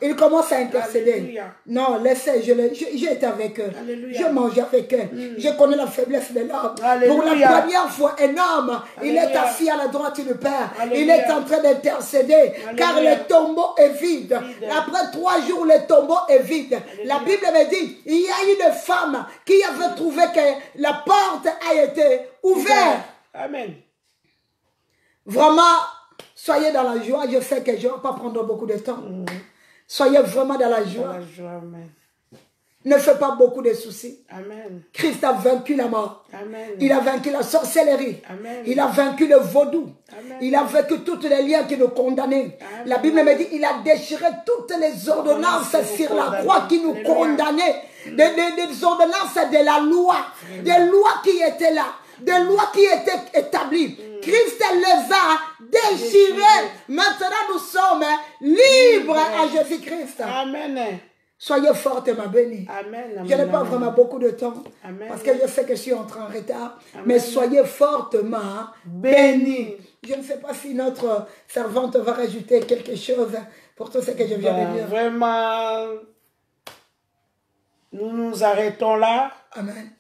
Il commence à intercéder. Alléluia. Non, laissez, j'ai été avec eux. Alléluia. Je mange avec eux. Je connais la faiblesse de l'homme. Pour la première fois, un homme, il est assis à la droite du Père. Alléluia. Il est en train d'intercéder. Car le tombeau est vide. Après 3 jours, le tombeau est vide. Alléluia. La Bible me dit, il y a une femme qui avait trouvé que la porte a été ouverte. Amen. Vraiment, soyez dans la joie. Je sais que je ne vais pas prendre beaucoup de temps. Soyez vraiment dans la joie. Amen. Ne faites pas beaucoup de soucis. Amen. Christ a vaincu la mort. Amen. Il a vaincu la sorcellerie. Amen. Il a vaincu le vaudou. Amen. Il a vaincu tous les liens qui nous condamnaient. Amen. La Bible me dit il a déchiré toutes les ordonnances sur la croix qui nous condamnaient. Des ordonnances de la loi. Des lois qui étaient là. Des lois qui étaient établies. Christ les a déchirées. Maintenant, nous sommes libres à Jésus-Christ. Amen. Soyez forte, ma bénie. Amen. Je n'ai pas vraiment beaucoup de temps. Amen. Parce que je sais que je suis entré en retard. Amen. Mais soyez fortement bénis. Je ne sais pas si notre servante va rajouter quelque chose pour tout ce que je viens de dire. Vraiment, nous nous arrêtons là. Amen.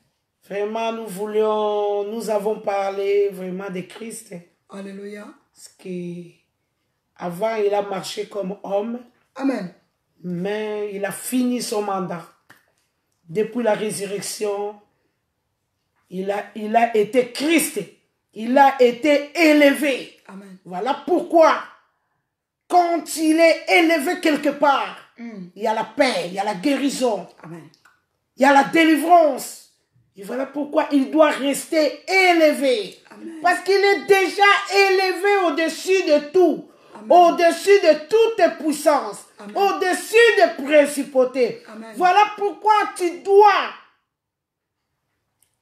Vraiment, nous avons parlé vraiment de Christ. Alléluia. Parce qu'avant, il a marché comme homme. Amen. Mais il a fini son mandat. Depuis la résurrection, il a été Christ. Il a été élevé. Amen. Voilà pourquoi, quand il est élevé quelque part, il y a la paix, il y a la guérison. Amen. Il y a la délivrance. Et voilà pourquoi il doit rester élevé. Amen. Parce qu'il est déjà élevé au-dessus de tout. Au-dessus de toute puissance. Au-dessus des principautés. Amen. Voilà pourquoi tu dois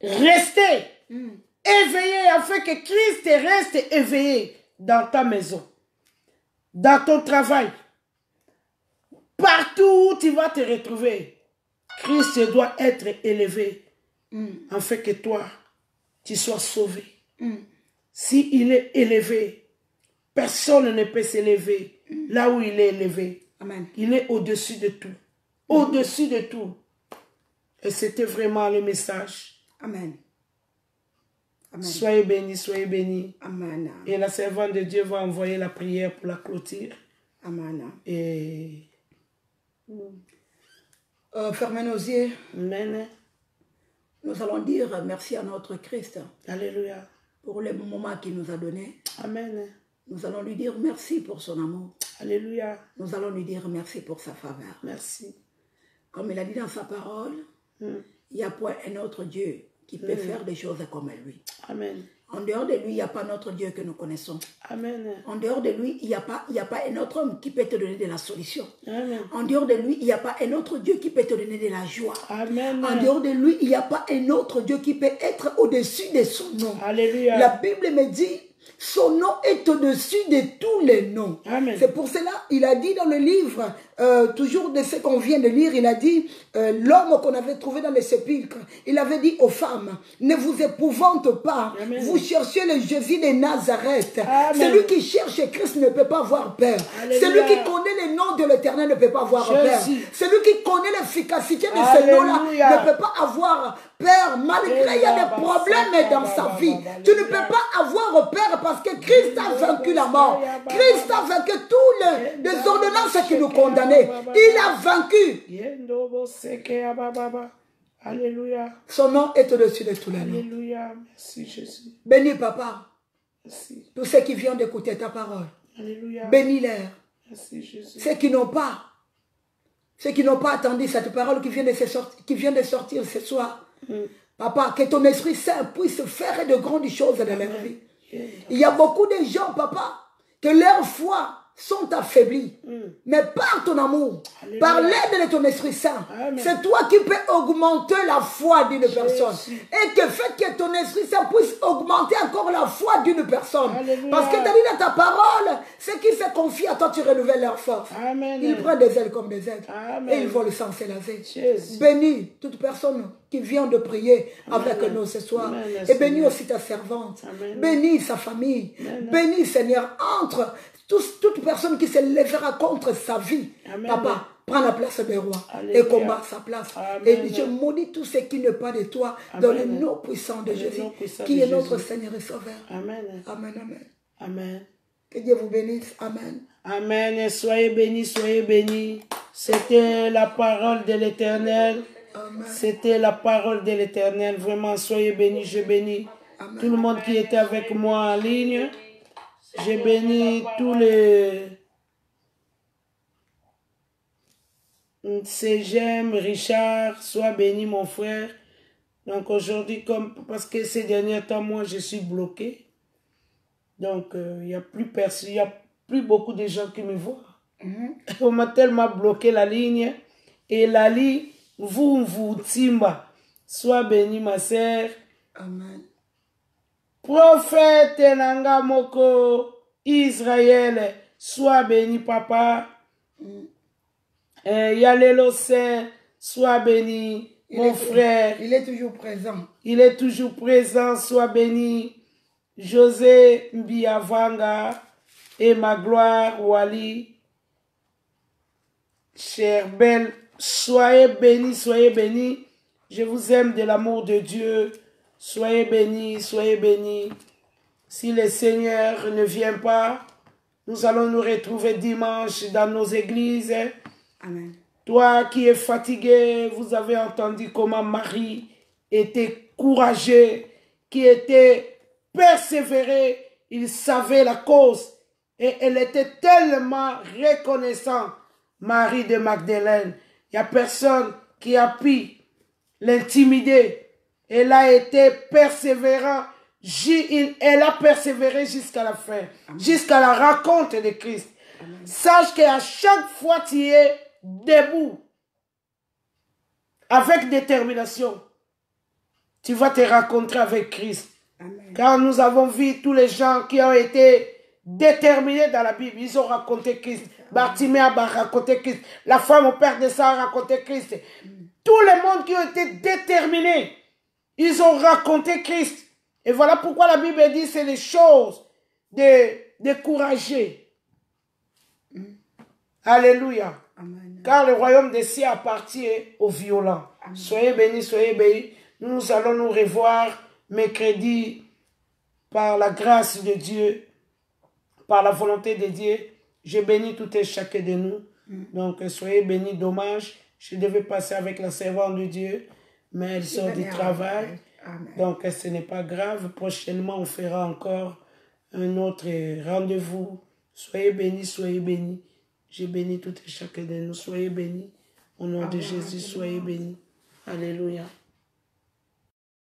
rester éveillé afin que Christ reste éveillé dans ta maison, dans ton travail, partout où tu vas te retrouver. Christ doit être élevé afin que toi, tu sois sauvé. S'il est élevé, personne ne peut s'élever là où il est élevé. Amen. Il est au-dessus de tout. Au-dessus de tout. Et c'était vraiment le message. Amen. Amen. Soyez bénis, soyez bénis. Amen. Et la servante de Dieu va envoyer la prière pour la clôture. Amen. Et fermez nos yeux. Amen. Nous allons dire merci à notre Christ. Alléluia. Pour le moment qu'il nous a donné. Amen. Nous allons lui dire merci pour son amour. Alléluia. Nous allons lui dire merci pour sa faveur. Merci. Comme il a dit dans sa parole, il n'y a point un autre Dieu qui peut faire des choses comme lui. Amen. En dehors de lui, il n'y a pas notre Dieu que nous connaissons. Amen. En dehors de lui, il n'y a pas un autre homme qui peut te donner de la solution. Amen. En dehors de lui, il n'y a pas un autre Dieu qui peut te donner de la joie. Amen. En dehors de lui, il n'y a pas un autre Dieu qui peut être au-dessus de son nom. Alléluia. La Bible me dit, son nom est au-dessus de tous les noms. C'est pour cela, il a dit dans le livre, toujours de ce qu'on vient de lire, il a dit, l'homme qu'on avait trouvé dans les sépulcres, il avait dit aux femmes, ne vous épouvante pas, Amen. Vous cherchez le Jésus de Nazareth. Amen. Celui qui cherche Christ ne peut pas avoir peur. Alléluia. Celui qui connaît le nom de l'Éternel ne peut pas avoir peur. Celui qui connaît l'efficacité de ce nom-là ne peut pas avoir peur, malgré il y a des problèmes dans sa vie. Tu ne peux pas avoir peur parce que Christ a vaincu la mort. Christ a vaincu tous les ordonnances qui nous condamnaient. Il a vaincu. Alléluia. Son nom est au-dessus de tous les noms. Alléluia. Merci Jésus. Bénis papa. Merci. Tous ceux qui viennent d'écouter ta parole. Alléluia. Bénis-les. Merci Jésus. Ceux qui n'ont pas, ceux qui n'ont pas attendu cette parole qui vient de sortir ce soir. Papa, que ton Esprit Saint puisse faire de grandes choses dans leur vie. Il y a beaucoup de gens, papa, que leur foi sont affaiblis. Mais par ton amour, par l'aide de ton Esprit Saint, c'est toi qui peux augmenter la foi d'une personne. Et que fait que ton Esprit Saint puisse augmenter encore la foi d'une personne. Parce que tu as dit dans ta parole, ceux qui se confient à toi, tu renouvelles leur force. Ils prennent des ailes comme des aigles. Et ils volent sans s'élaser. Bénis toute personne qui vient de prier avec nous ce soir. Et bénis aussi ta servante. Bénis sa famille. Bénis, Seigneur, entre toute personne qui se lèvera contre sa vie. Papa, prends la place des rois et combat sa place. Et je maudis tout ce qui n'est pas de toi dans le nom puissant de Jésus, qui est notre Seigneur et Sauveur. Amen. Amen, amen. Amen. Que Dieu vous bénisse. Amen. Amen. Et soyez bénis, soyez bénis. C'était la parole de l'Éternel. C'était la parole de l'Éternel. Vraiment, soyez bénis, je bénis tout le monde qui était avec moi en ligne. J'ai béni tous les Cégem, Richard, sois béni mon frère. Donc aujourd'hui, parce que ces derniers temps, moi je suis bloqué. Donc il n'y a plus personne, il n'y a plus beaucoup de gens qui me voient. On m'a tellement bloqué la ligne. Et la ligne, vous timba. Sois béni ma sœur. Amen. Prophète Nanga Moko, Israël, sois béni, papa. Yalelo Saint, sois béni, mon frère. Il est toujours présent. Il est toujours présent, sois béni. José Mbiavanga et ma gloire, Wali. Chère belle, soyez bénis, soyez bénis. Je vous aime de l'amour de Dieu. Soyez bénis, soyez bénis. Si le Seigneur ne vient pas, nous allons nous retrouver dimanche dans nos églises. Amen. Toi qui es fatigué, vous avez entendu comment Marie était courageuse, qui était persévérée. Il savait la cause et elle était tellement reconnaissante. Marie de Magdalene, il n'y a personne qui a pu l'intimider. Elle a été persévérante. Elle a persévéré jusqu'à la fin, jusqu'à la rencontre de Christ. Amen. Sache qu'à chaque fois tu es debout, avec détermination, tu vas te rencontrer avec Christ. Amen. Car nous avons vu tous les gens qui ont été déterminés dans la Bible. Ils ont raconté Christ. Bartimée a raconté Christ. La femme au père de ça a raconté Christ. Tout le monde qui ont été déterminés, ils ont raconté Christ. Et voilà pourquoi la Bible dit c'est les choses de courager. Alléluia. Amen. Car le royaume des cieux appartient aux violents. Amen. Soyez bénis, soyez bénis. Nous allons nous revoir mercredi par la grâce de Dieu, par la volonté de Dieu. Je bénis tout et chacun de nous. Donc soyez bénis. Dommage, je devais passer avec la servante de Dieu, mais elle sort du travail. Amen. Donc ce n'est pas grave. Prochainement, on fera encore un autre rendez-vous. Soyez bénis, soyez bénis. Je bénis tout et chacun de nous. Soyez bénis. Au nom de Jésus, soyez bénis. Alléluia.